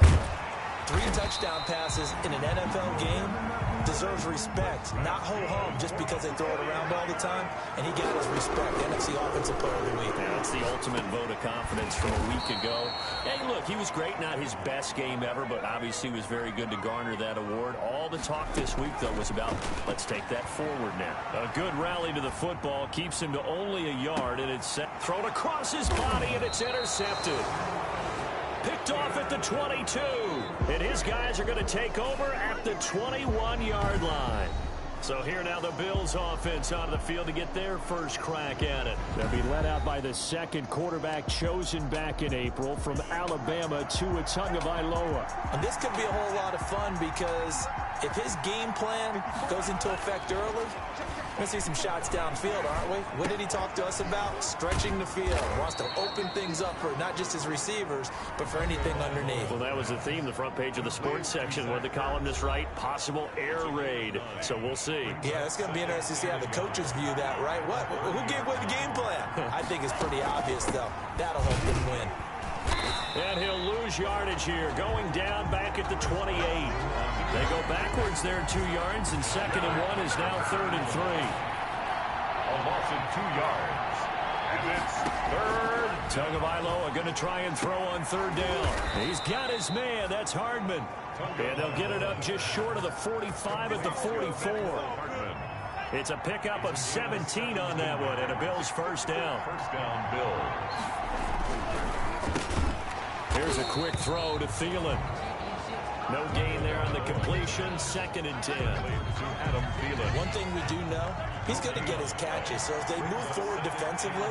3 touchdown passes in an NFL game deserves respect, not ho-hum just because they throw it around all the time. And he got his respect, NFC Offensive Player of the Week. Yeah, that's the ultimate vote of confidence from a week ago. Hey, look, he was great, not his best game ever, but obviously was very good to garner that award. All the talk this week, though, was about let's take that forward now. A good rally to the football keeps him to only a yard, and it's thrown across his body, and it's intercepted. Picked off at the 22. And his guys are going to take over at the 21-yard line. So here now the Bills offense onto the field to get their first crack at it. They'll be led out by the second quarterback chosen back in April from Alabama, Tua Tagovailoa. And this could be a whole lot of fun because if his game plan goes into effect early, we're going to see some shots downfield, aren't we? What did he talk to us about? Stretching the field. Wants to open things up for not just his receivers, but for anything underneath. Well, that was the theme, the front page of the sports section. What the columnists write? Possible air raid. So we'll see. Yeah, it's going to be interesting to see how the coaches view that, right? What? Who gave away the game plan? I think it's pretty obvious, though. That'll help them win. And he'll lose yardage here, going down back at the 28. They go backwards there 2 yards, and 2nd and 1 is now 3rd and 3. A loss of 2 yards. And it's 3rd. Tagovailoa going to try and throw on 3rd down. He's got his man. That's Hardman. And they'll get it up just short of the 45 at the 44. It's a pickup of 17 on that one, and a Bills first down. First down, Bills. Here's a quick throw to Thielen. No gain there on the completion. 2nd and 10. Adam Thielen. One thing we do know, he's going to get his catches. So as they move forward defensively,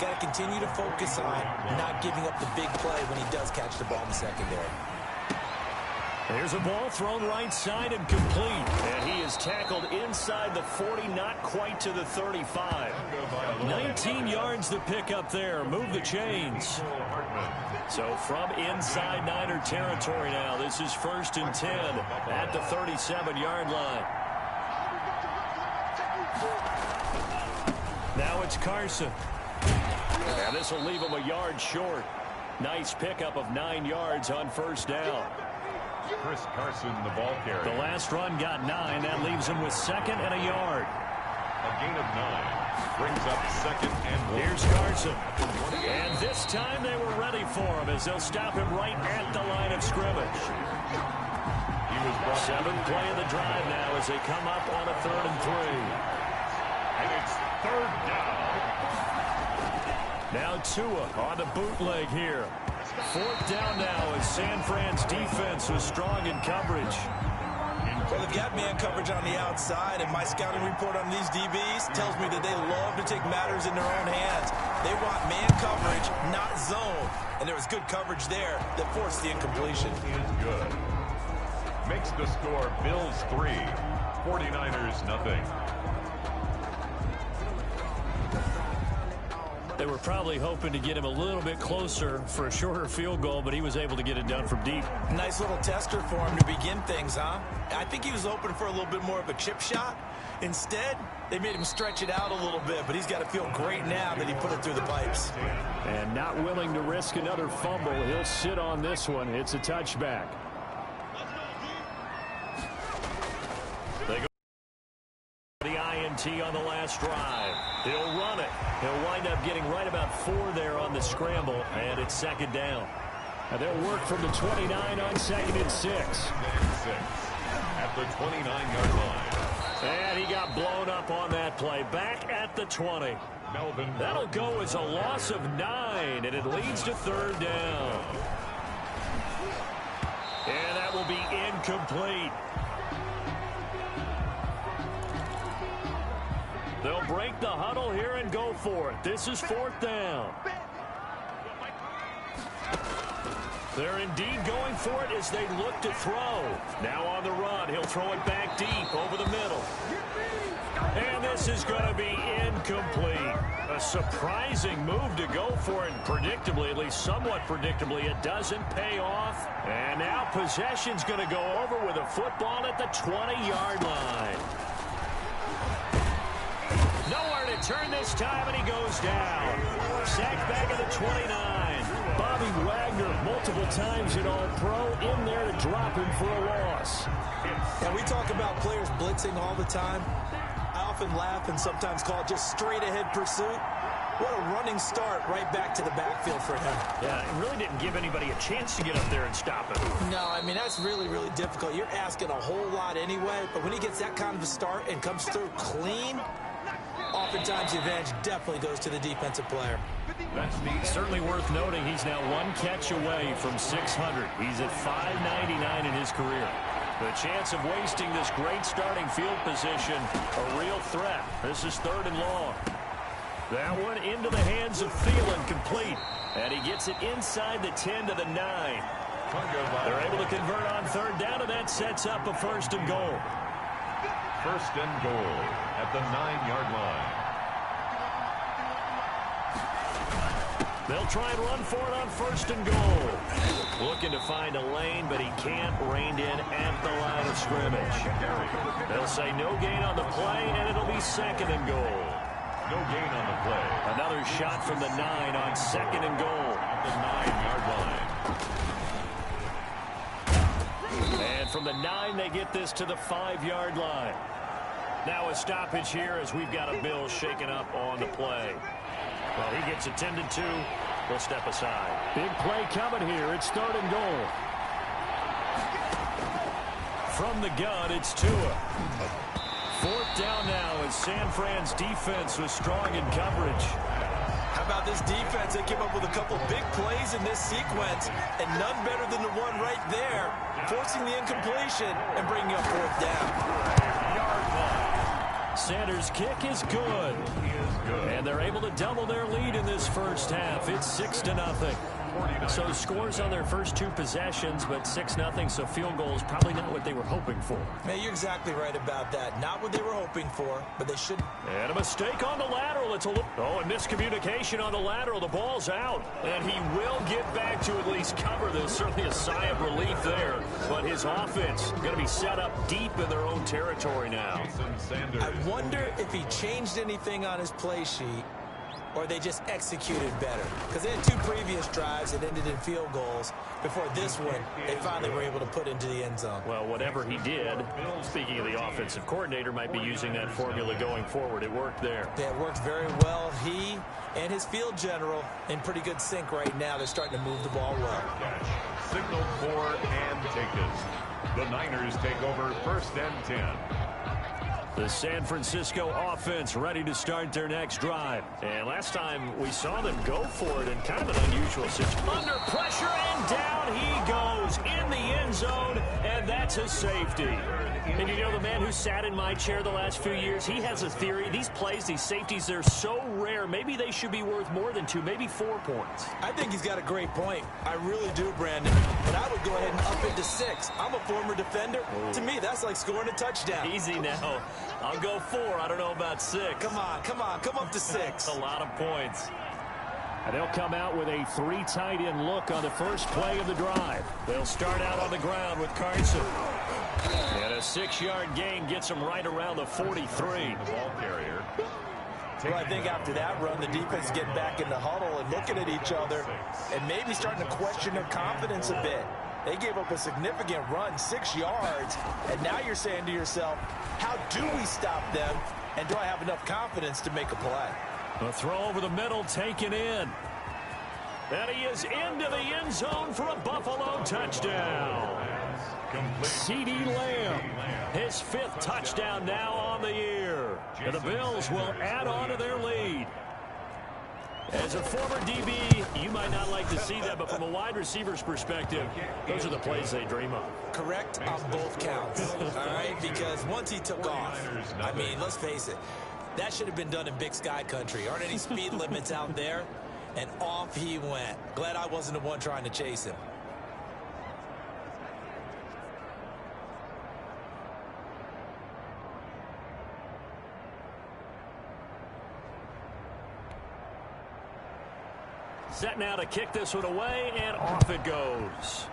got to continue to focus on not giving up the big play when he does catch the ball in the secondary. There's a ball thrown right side and complete. And he is tackled inside the 40, not quite to the 35. 19 yards to pick up there. Move the chains. So from inside Niner territory now, this is 1st and 10 at the 37-yard line. Now it's Carson. And this will leave him a yard short. Nice pickup of 9 yards on 1st down. Chris Carson, the ball carrier. The last run got 9. That leaves him with 2nd and a yard. A gain of 9. Brings up 2nd and 1. Here's Carson. And this time they were ready for him as they'll stop him right at the line of scrimmage. He was brought 7th play of the drive now as they come up on a 3rd and 3. And it's 3rd down. Now Tua on the bootleg here. 4th down now as San Fran's defense was strong in coverage. Well, they've got man coverage on the outside, and my scouting report on these DBs tells me that they love to take matters in their own hands. They want man coverage, not zone. And there was good coverage there that forced the incompletion. Is good. Makes the score Bills 3, 49ers nothing. They were probably hoping to get him a little bit closer for a shorter field goal, but he was able to get it done from deep. Nice little tester for him to begin things, huh? I think he was hoping for a little bit more of a chip shot. Instead, they made him stretch it out a little bit, but he's got to feel great now that he put it through the pipes. And not willing to risk another fumble, he'll sit on this one. It's a touchback. They go the INT on the last drive. He'll run it. He'll wind up getting right about 4 there on the scramble, and it's 2nd down. And they'll work from the 29 on 2nd and 6. At the 29-yard line. And he got blown up on that play. Back at the 20. That'll go as a loss of 9, and it leads to 3rd down. And that will be incomplete. They'll break the huddle here and go for it. This is 4th down. They're indeed going for it as they look to throw. Now on the run, he'll throw it back deep over the middle. And this is going to be incomplete. A surprising move to go for it. Predictably, at least somewhat predictably, it doesn't pay off. And now possession's going to go over with a football at the 20-yard line. Nowhere to turn this time, and he goes down. Sacked back at the 29. Bobby Wagner, multiple times in All-Pro, in there to drop him for a loss. And we talk about players blitzing all the time. I often laugh and sometimes call it just straight-ahead pursuit. What a running start right back to the backfield for him. Yeah, it really didn't give anybody a chance to get up there and stop him. No, I mean, that's really, really difficult. You're asking a whole lot anyway, but when he gets that kind of a start and comes through clean, oftentimes the advantage definitely goes to the defensive player. That's neat. Certainly worth noting he's now 1 catch away from 600. He's at 599 in his career. The chance of wasting this great starting field position, a real threat. This is 3rd and long. That one into the hands of Thielen, complete. And he gets it inside the 10 to the 9. They're able to convert on 3rd down, and that sets up a 1st and goal. 1st and goal at the 9-yard line. They'll try and run for it on 1st and goal. Looking to find a lane, but he can't. Reined in at the line of scrimmage. They'll say no gain on the play, and it'll be 2nd and goal. No gain on the play. Another shot from the 9 on 2nd and goal. At the 9-yard line. And from the 9, they get this to the 5-yard line. Now a stoppage here as we've got a Bill shaken up on the play. Well, he gets attended to. We'll step aside. Big play coming here. It's 3rd and goal. From the gun, it's Tua. 4th down now as San Fran's defense was strong in coverage. How about this defense? They came up with a couple big plays in this sequence, and none better than the one right there, forcing the incompletion and bringing up 4th down. Sanders' kick is good. And they're able to double their lead in this first half. It's 6-0. So scores on their first 2 possessions, but 6-0, so field goals probably not what they were hoping for. Man, you're exactly right about that. Not what they were hoping for, but they should. And a mistake on the lateral. It's a and miscommunication on the lateral. The ball's out, and he will get back to at least cover this. Certainly a sigh of relief there, but his offense going to be set up deep in their own territory now. I wonder if he changed anything on his play sheet, or they just executed better. Because they had 2 previous drives that ended in field goals. Before this one, they finally were able to put into the end zone. Well, whatever he did, speaking of the offensive coordinator, might be using that formula going forward. It worked there. Yeah, it worked very well. He and his field general in pretty good sync right now. They're starting to move the ball well. Signaled for and taken. The Niners take over 1st and 10. The San Francisco offense ready to start their next drive. And last time we saw them go for it in kind of an unusual situation. Under pressure, and down he goes in the end zone, and that's a safety. And you know, the man who sat in my chair the last few years, he has a theory. These plays, these safeties, they're so rare. Maybe they should be worth more than 2, maybe 4 points. I think he's got a great point. I really do, Brandon. But I would go ahead and up it to 6. I'm a former defender. To me, that's like scoring a touchdown. Easy now. I'll go 4. I don't know about 6. Come on. Come up to 6. A lot of points. And they'll come out with a 3 tight end look on the first play of the drive. They'll start out on the ground with Carson. And a 6-yard gain gets him right around the 43. The ball carrier. Well, I think after that run, the defense getting back in the huddle and looking at each other and maybe starting to question their confidence a bit. They gave up a significant run, 6 yards, and now you're saying to yourself, how do we stop them, and do I have enough confidence to make a play? A throw over the middle taken in. And he is into the end zone for a Buffalo touchdown. CeeDee Lamb, his 5th touchdown now on the year. And the Bills will add on to their lead. As a former DB, you might not like to see that, but from a wide receiver's perspective, those are the plays they dream of. Correct on both counts, all right? Because once he took off, I mean, let's face it, that should have been done in Big Sky country. Aren't any speed limits out there? And off he went. Glad I wasn't the one trying to chase him. Set now to kick this one away, and off it goes.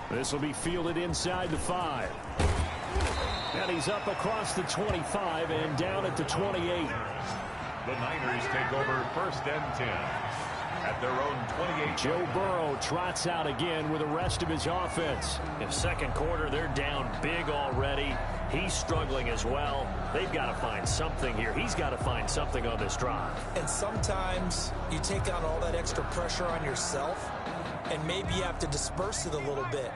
This will be fielded inside the 5. And he's up across the 25 and down at the 28. The Niners take over 1st and 10 at their own 28. Joe Burrow trots out again with the rest of his offense. In second quarter, they're down big already. He's struggling as well. They've got to find something here. He's got to find something on this drive. And sometimes you take on all that extra pressure on yourself, and maybe you have to disperse it a little bit.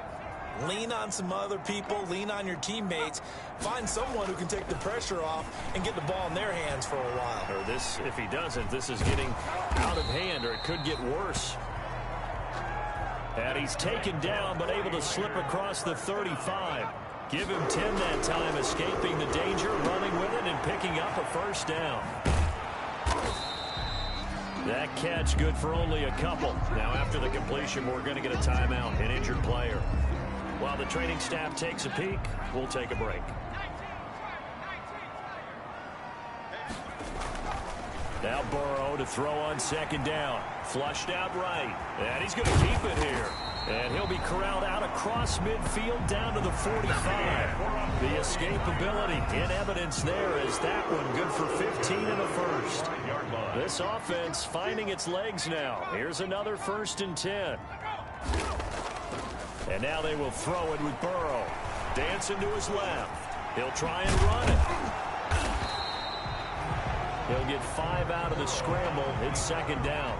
Lean on some other people, lean on your teammates, find someone who can take the pressure off and get the ball in their hands for a while. Or this, if he doesn't, this is getting out of hand, or it could get worse. And he's taken down, but able to slip across the 35. Give him 10 that time, escaping the danger, running with it, and picking up a 1st down. That catch good for only a couple. Now after the completion, we're going to get a timeout, an injured player. While the training staff takes a peek, we'll take a break. Now Burrow to throw on 2nd down. Flushed out right. And he's going to keep it here. And he'll be corralled out across midfield down to the 45. The escapability in evidence there as that one good for 15 and a 1st. This offense finding its legs now. Here's another 1st and 10. And now they will throw it with Burrow. Dancing to his left. He'll try and run it. He'll get 5 out of the scramble. It's 2nd down.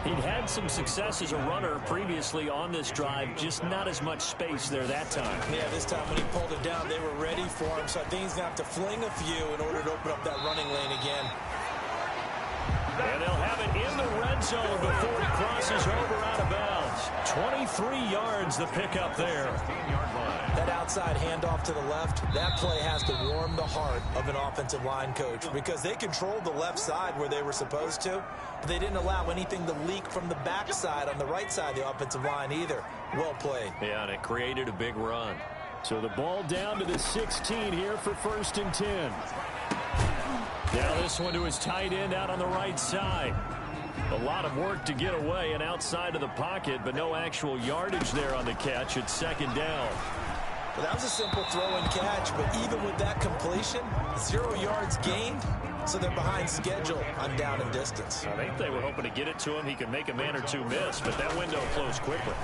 He'd had some success as a runner previously on this drive, just not as much space there that time. Yeah, this time when he pulled it down, they were ready for him, so I think he's going to have to fling a few in order to open up that running lane again. And they'll have it in the red zone before he crosses over out of bounds. 23 yards the pickup there. That outside handoff to the left, that play has to warm the heart of an offensive line coach because they controlled the left side where they were supposed to, but they didn't allow anything to leak from the backside on the right side of the offensive line either. Well played. Yeah, and it created a big run. So the ball down to the 16 here for 1st and 10. Now this one to his tight end out on the right side. A lot of work to get away and outside of the pocket, but no actual yardage there on the catch. It's 2nd down. Well, that was a simple throw and catch, but even with that completion, 0 yards gained, so they're behind schedule on down and distance. I think they were hoping to get it to him. He could make a man or two miss, but that window closed quickly.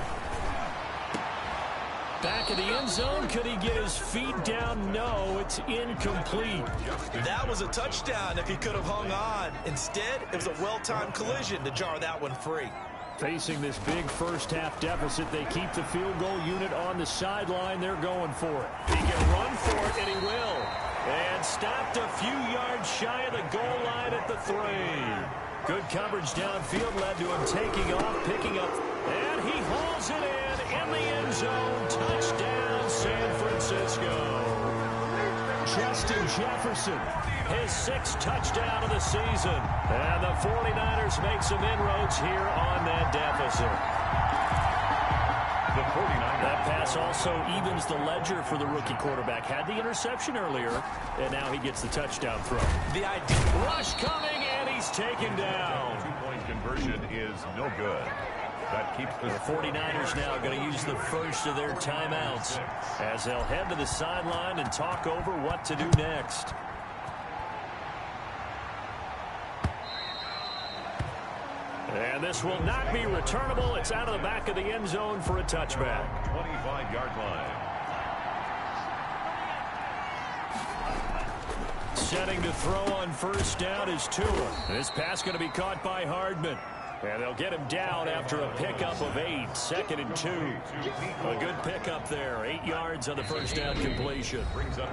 Back in the end zone, could he get his feet down? No, it's incomplete. That was a touchdown if he could have hung on. Instead, it was a well-timed collision to jar that one free. Facing this big first-half deficit, they keep the field goal unit on the sideline. They're going for it. He can run for it, and he will. And stopped a few yards shy of the goal line at the 3. Good coverage downfield led to him taking off, picking up, and he hauls it in the end zone. Touchdown, San Francisco. Justin Jefferson, his 6th touchdown of the season. And the 49ers make some inroads here on that deficit. The 49ers. That pass also evens the ledger for the rookie quarterback. Had the interception earlier, and now he gets the touchdown throw. The idea. Rush coming, and he's taken down. 2-point conversion is no good. That keeps The 49ers now going to use the first of their timeouts as they'll head to the sideline and talk over what to do next. And this will not be returnable. It's out of the back of the end zone for a touchback. 25-yard line. Setting to throw on first down is Tua. This pass going to be caught by Hardman. And they'll get him down after a pickup of 8. 2nd and 2. A good pickup there. 8 yards on the first down completion.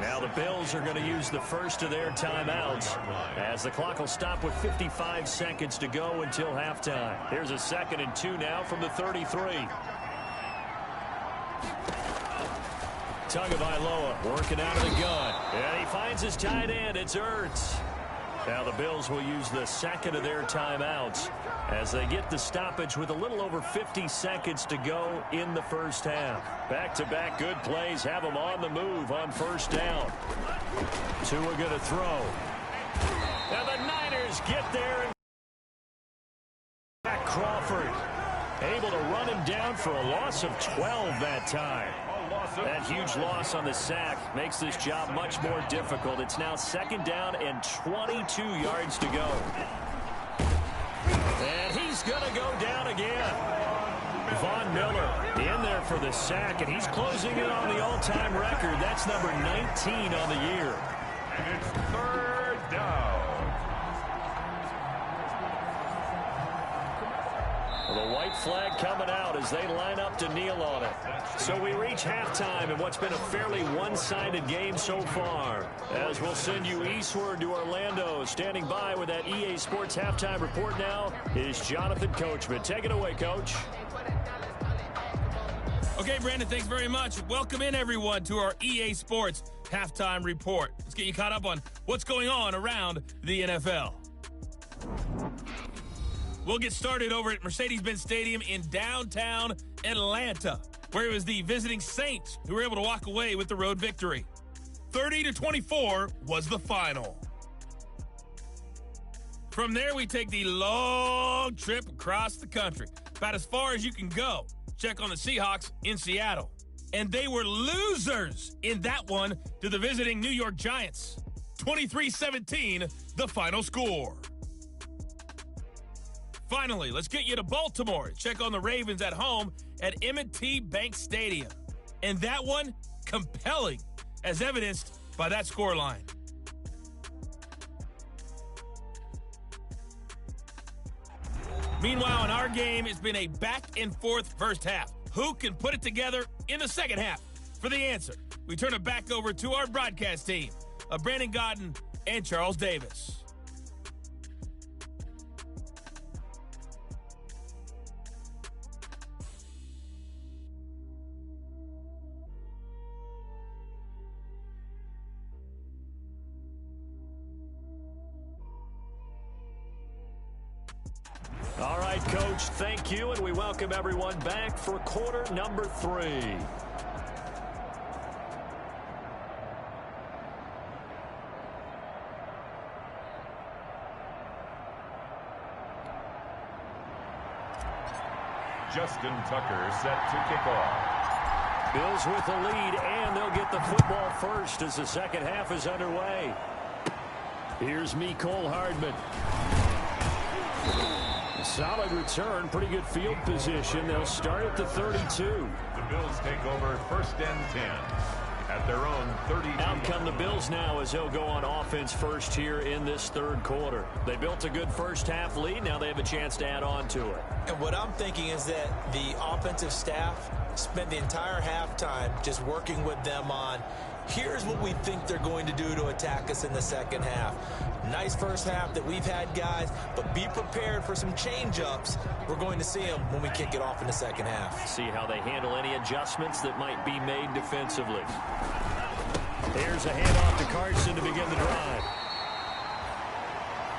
Now the Bills are going to use the first of their timeouts as the clock will stop with 55 seconds to go until halftime. Here's a 2nd and 2 now from the 33. Tagovailoa working out of the gun. And he finds his tight end. It's Ertz. Now the Bills will use the 2nd of their timeouts as they get the stoppage with a little over 50 seconds to go in the first half. Back-to-back good plays have them on the move on first down. Tua going to throw. And the Niners get there. Back Crawford able to run him down for a loss of 12 that time. That huge loss on the sack makes this job much more difficult. It's now 2nd down and 22 yards to go. And he's going to go down again. Von Miller in there for the sack, and he's closing in on the all-time record. That's number 19 on the year. And it's 3rd down. The white flag coming out as they line up to kneel on it. So we reach halftime in what's been a fairly one-sided game so far. As we'll send you eastward to Orlando. Standing by with that EA Sports halftime report now is Jonathan Coachman. Take it away, Coach. Okay, Brandon, thanks very much. Welcome in, everyone, to our EA Sports halftime report. Let's get you caught up on what's going on around the NFL. We'll get started over at Mercedes-Benz Stadium in downtown Atlanta, where it was the visiting Saints who were able to walk away with the road victory. 30-24 was the final. From there, we take the long trip across the country, about as far as you can go. Check on the Seahawks in Seattle. And they were losers in that one to the visiting New York Giants. 23-17, the final score. Finally, let's get you to Baltimore. Check on the Ravens at home at M&T Bank Stadium. And that one, compelling, as evidenced by that scoreline. Meanwhile, in our game, it's been a back-and-forth first half. Who can put it together in the second half? For the answer, we turn it back over to our broadcast team of Brandon Godden and Charles Davis. All right, Coach, thank you, and we welcome everyone back for quarter number 3. Justin Tucker set to kick off. Bills with the lead, and they'll get the football first as the second half is underway. Here's Mecole Hardman. Solid return, pretty good field position. They'll start at the 32. The Bills take over 1st and 10 at their own 30. Out come the Bills now as they'll go on offense first here in this third quarter. They built a good first half lead. Now they have a chance to add on to it. And what I'm thinking is that the offensive staff spent the entire halftime just working with them on, here's what we think they're going to do to attack us in the second half. Nice first half that we've had, guys, but be prepared for some change-ups. We're going to see them when we kick it off in the second half. See how they handle any adjustments that might be made defensively. Here's a handoff to Carson to begin the drive.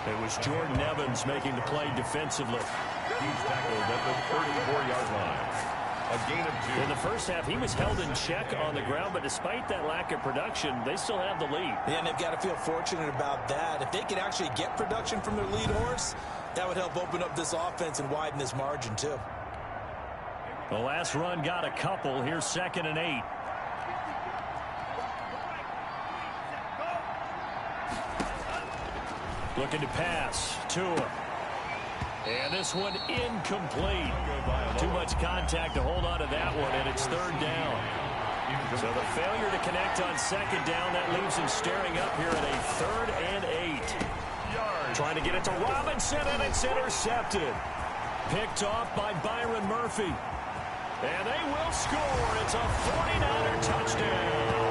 It was Jordan Evans making the play defensively. He's tackled at the 34-yard line. A gain of 2. In the first half, he was held in check on the ground, but despite that lack of production, they still have the lead. Yeah, and they've got to feel fortunate about that. If they could actually get production from their lead horse, that would help open up this offense and widen this margin, too. The last run got a couple. Here's 2nd and 8. Looking to pass. Tua. And this one incomplete. Too much contact to hold on to that one, and it's 3rd down. So the failure to connect on 2nd down, that leaves him staring up here at a 3rd and 8. Trying to get it to Robinson, and it's intercepted. Picked off by Byron Murphy. And they will score. It's a 49er touchdown.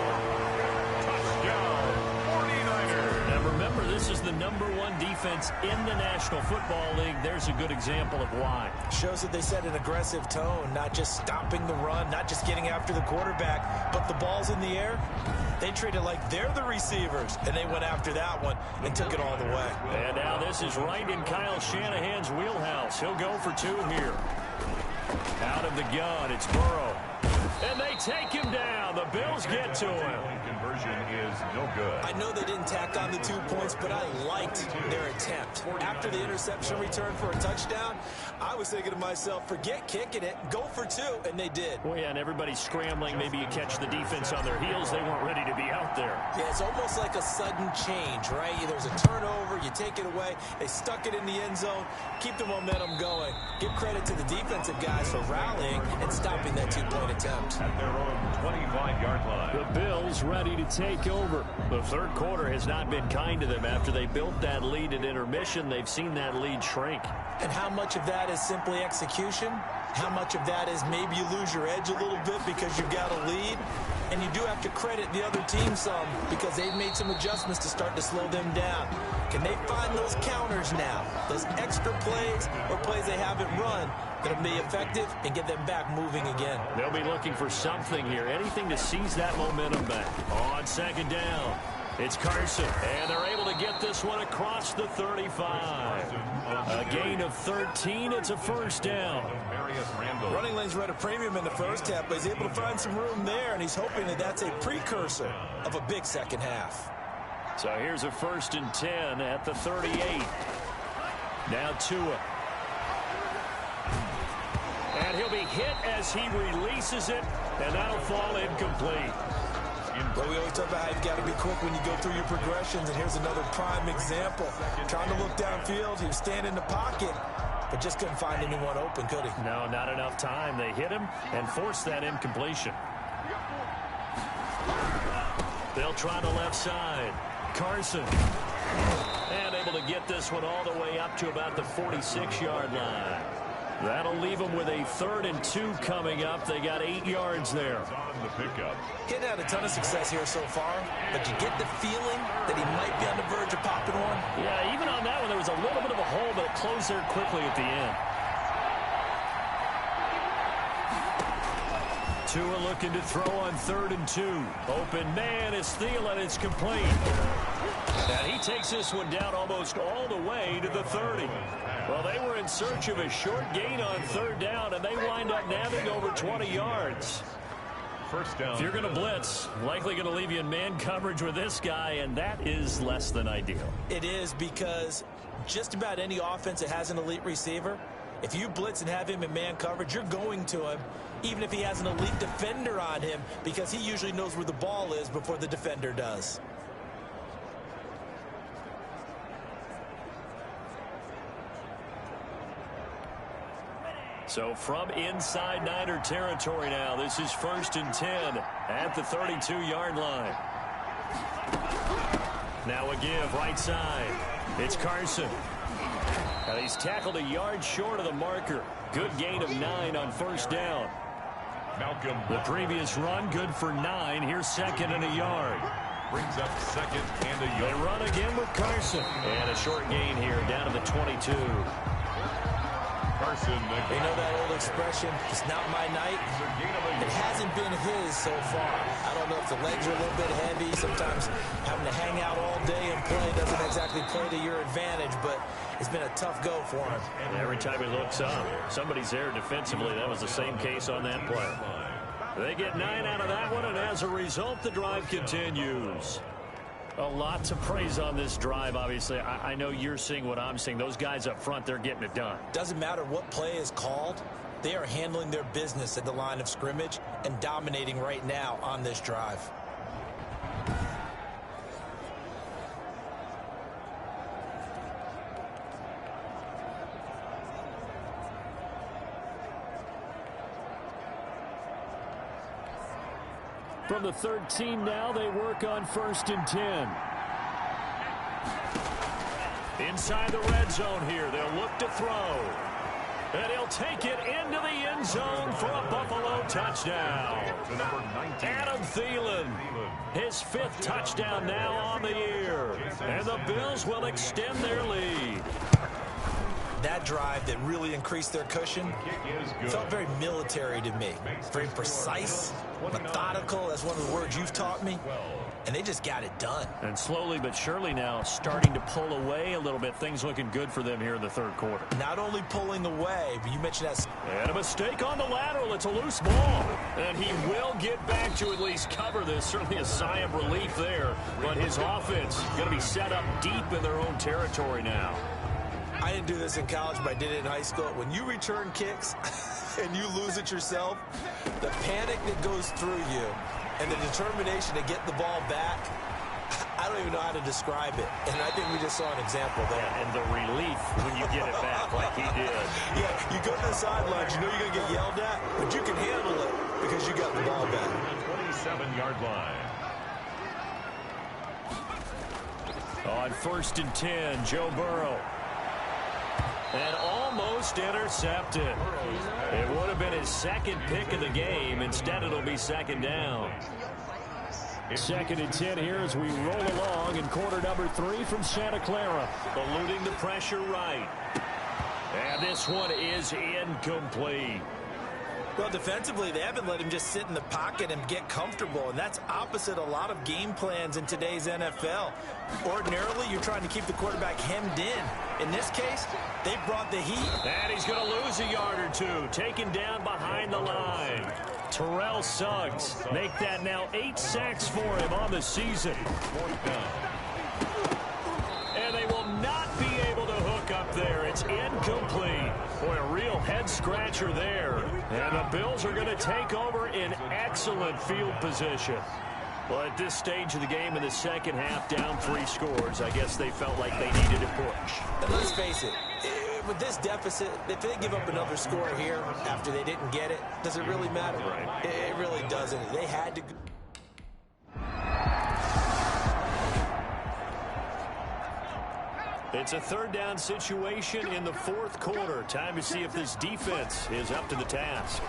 Remember, this is the #1 defense in the National Football League. There's a good example of why. Shows that they set an aggressive tone, not just stopping the run, not just getting after the quarterback, but the ball's in the air. They treat it like they're the receivers, and they went after that one and took it all the way. And now this is right in Kyle Shanahan's wheelhouse. He'll go for 2 here. Out of the gun, it's Burrow. And they take him down. The Bills get to him. Conversion is no good. I know they didn't tack on the 2 points, but I liked their attempt. After the interception return for a touchdown, I was thinking to myself, forget kicking it, go for 2, and they did. Well, yeah, and everybody's scrambling. Maybe you catch the defense on their heels. They weren't ready to be out there. Yeah, it's almost like a sudden change, right? There's a turnover, you take it away, they stuck it in the end zone, keep the momentum going. Give credit to the defensive guys for rallying and stopping that 2-point attempt. At their own 25-yard line. The Bills ready to take over. The third quarter has not been kind to them. After they built that lead at intermission, they've seen that lead shrink. And how much of that is simply execution? How much of that is maybe you lose your edge a little bit because you've got a lead? And you do have to credit the other team some because they've made some adjustments to start to slow them down. Can they find those counters now, those extra plays or plays they haven't run that'll be effective and get them back moving again? They'll be looking for something here, anything to seize that momentum back. On 2nd down, it's Carson, and they're able to get this one across the 35. A gain of 13, it's a 1st down. Running lanes were at a premium in the first half, but he's able to find some room there, and he's hoping that that's a precursor of a big second half. So here's a 1st and 10 at the 38. Now Tua. And he'll be hit as he releases it, and that'll fall incomplete. But we always talk about how you've got to be quick when you go through your progressions, and here's another prime example. Trying to look downfield, he was standing in the pocket, but just couldn't find anyone open, could he? No, not enough time. They hit him and forced that incompletion. They'll try the left side. Carson. And able to get this one all the way up to about the 46-yard line. That'll leave them with a 3rd and 2 coming up. They got 8 yards there. He hadn't had a ton of success here so far, but you get the feeling that he might be on the verge of popping one. Yeah, even on that one, there was a little bit of a hole, but it closed there quickly at the end. Tua looking to throw on 3rd and 2. Open man is Thielen. It's complete. And he takes this one down almost all the way to the 30. Well, they were in search of a short gain on 3rd down, and they wind up nabbing over 20 yards. 1st down. If you're going to blitz, likely going to leave you in man coverage with this guy, and that is less than ideal. It is, because just about any offense that has an elite receiver, if you blitz and have him in man coverage, you're going to him, even if he has an elite defender on him, because he usually knows where the ball is before the defender does. So from inside Niner territory now, this is 1st and 10 at the 32-yard line. Now a give right side. It's Carson. And he's tackled a yard short of the marker. Good gain of 9 on 1st down. Malcolm. The previous run, good for 9. Here's 2nd and a yard. Brings up 2nd and a They yard. run again with Carson. And a short gain here down to the 22. Carson. You know that old expression, it's not my night? It hasn't been his so far. I don't know if the legs are a little bit heavy. Sometimes having to hang out all day and play doesn't exactly play to your advantage, but it's been a tough go for him. And every time he looks up, somebody's there defensively. That was the same case on that play. They get 9 out of that one, and as a result, the drive continues. A lot to praise on this drive, obviously. I know you're seeing what I'm seeing. Those guys up front, they're getting it done. Doesn't matter what play is called. They are handling their business at the line of scrimmage and dominating right now on this drive. From the 13 now, they work on 1st and 10. Inside the red zone here, they'll look to throw. And he'll take it into the end zone for a Buffalo touchdown. To number 19. Adam Thielen, his 5th touchdown now on the year. And the Bills will extend their lead. That drive that really increased their cushion felt very military to me. Very precise, methodical. That's one of the words you've taught me. And they just got it done. And slowly but surely now starting to pull away a little bit. Things looking good for them here in the 3rd quarter. Not only pulling away, but you mentioned that. And a mistake on the lateral. It's a loose ball. And he will get back to at least cover this. Certainly a sigh of relief there. But his offense going to be set up deep in their own territory now. I didn't do this in college, but I did it in high school. When you return kicks and you lose it yourself, the panic that goes through you and the determination to get the ball back, I don't even know how to describe it. And I think we just saw an example there. And the relief when you get it back like he did. Yeah, you go to the sidelines, you know you're going to get yelled at, but you can handle it because you got the ball back. 27-yard line. On 1st and 10, Joe Burrow. And almost intercepted. It would have been his 2nd pick of the game. Instead, it'll be 2nd down. 2nd and 10 here as we roll along in quarter number 3 from Santa Clara. Eluding the pressure right. And this one is incomplete. Well, defensively, they haven't let him just sit in the pocket and get comfortable, and that's opposite a lot of game plans in today's NFL. Ordinarily, you're trying to keep the quarterback hemmed in. In this case, they brought the heat. And he's going to lose a yard or two, taken down behind the line. Terrell Suggs make that now 8 sacks for him on the season. 4th down. And they will not be able to hook up there. It's incomplete. Boy, a real head-scratcher there. And the Bills are going to take over in excellent field position. Well, at this stage of the game in the 2nd half, down 3 scores, I guess they felt like they needed a push. And let's face it, with this deficit, if they give up another score here after they didn't get it, does it really matter? Right. It really doesn't. They had to. It's a 3rd down situation in the 4th quarter. Time to see if this defense is up to the task.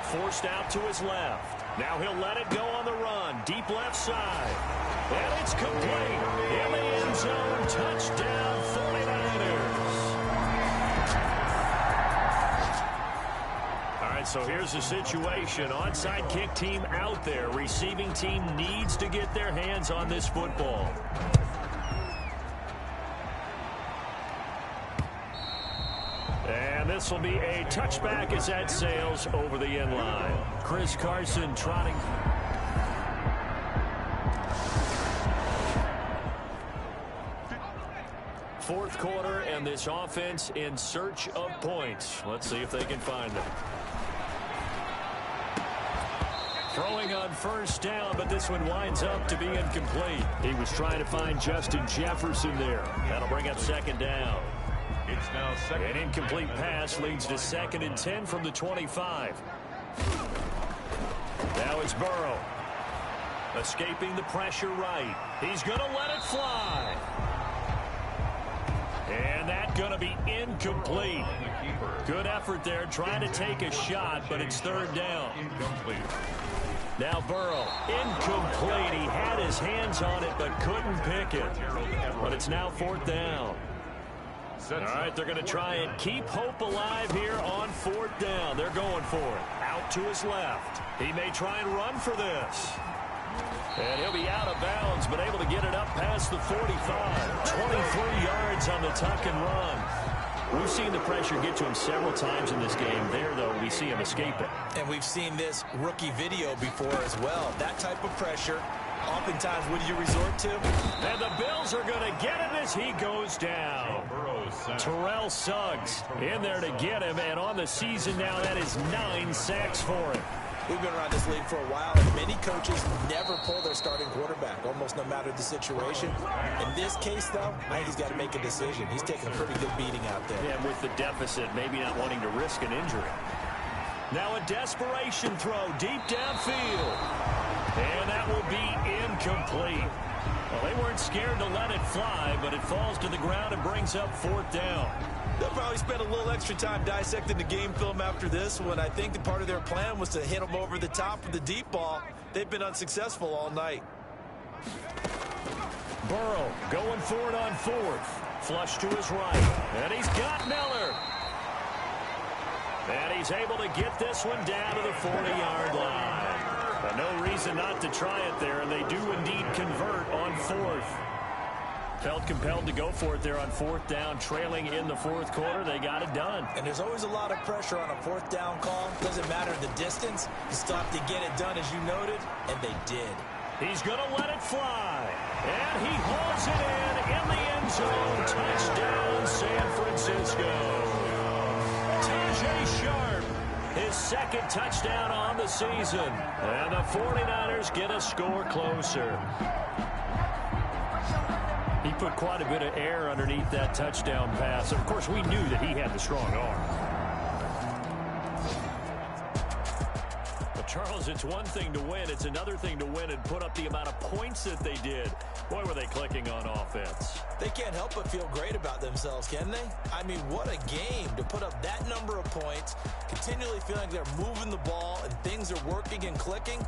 Forced out to his left. Now he'll let it go on the run. Deep left side. And it's complete. In the end zone. Touchdown 49ers. All right, so here's the situation. Onside kick team out there. Receiving team needs to get their hands on this football. And this will be a touchback as that sails over the end line. Chris Carson trotting. Fourth quarter, and this offense in search of points. Let's see if they can find them. Throwing on 1st down, but this one winds up to be incomplete. He was trying to find Justin Jefferson there. That'll bring up 2nd down. It's now second. An incomplete pass leads to 2nd and 10 from the 25. Now it's Burrow. Escaping the pressure right. He's going to let it fly. And that's going to be incomplete. Good effort there trying to take a shot, but it's 3rd down. Now Burrow, incomplete. He had his hands on it but couldn't pick it. But it's now 4th down. All right, they're going to try and keep hope alive here on 4th down. They're going for it. Out to his left. He may try and run for this. And he'll be out of bounds, but able to get it up past the 45. 23 yards on the tuck and run. We've seen the pressure get to him several times in this game. There, though, we see him escape it. And we've seen this rookie video before as well. That type of pressure, oftentimes, what do you resort to? And the Bills are going to get him as he goes down. Terrell Suggs in there to get him, and on the season now, that is 9 sacks for him. We've been around this league for a while, and many coaches never pull their starting quarterback, almost no matter the situation. In this case, though, I think he's got to make a decision. He's taking a pretty good beating out there. Yeah, with the deficit, maybe not wanting to risk an injury. Now a desperation throw deep downfield. And that will be incomplete. Well, they weren't scared to let it fly, but it falls to the ground and brings up 4th down. They'll probably spend a little extra time dissecting the game film after this one. I think that part of their plan was to hit them over the top with the deep ball. They've been unsuccessful all night. Burrow going for it on 4th. Flush to his right. And he's got Miller. And he's able to get this one down to the 40-yard line. But no reason not to try it there, and they do indeed convert on 4th. Felt compelled to go for it there on 4th down, trailing in the 4th quarter. They got it done. And there's always a lot of pressure on a 4th down call. Doesn't matter the distance. You stop to get it done, as you noted, and they did. He's going to let it fly. And he hauls it in the end zone. Touchdown, San Francisco. Tajay Sharp, his 2nd touchdown on the season. And the 49ers get a score closer. He put quite a bit of air underneath that touchdown pass. Of course, we knew that he had the strong arm. But Charles, it's one thing to win. It's another thing to win and put up the amount of points that they did. Boy, were they clicking on offense. They can't help but feel great about themselves, can they? I mean, what a game to put up that number of points, continually feeling they're moving the ball and things are working and clicking.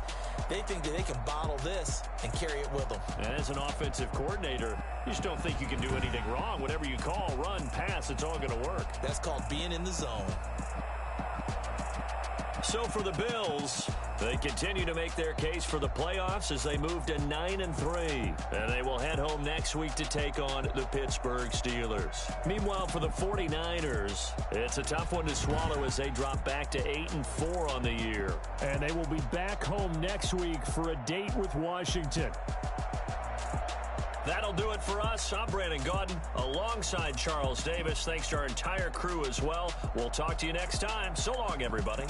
They think that they can bottle this and carry it with them. And as an offensive coordinator, you just don't think you can do anything wrong. Whatever you call, run, pass, it's all going to work. That's called being in the zone. So for the Bills, they continue to make their case for the playoffs as they move to 9-3. And they will head home next week to take on the Pittsburgh Steelers. Meanwhile, for the 49ers, it's a tough one to swallow as they drop back to 8-4 on the year. And they will be back home next week for a date with Washington. That'll do it for us. I'm Brandon Gaudin alongside Charles Davis. Thanks to our entire crew as well. We'll talk to you next time. So long, everybody.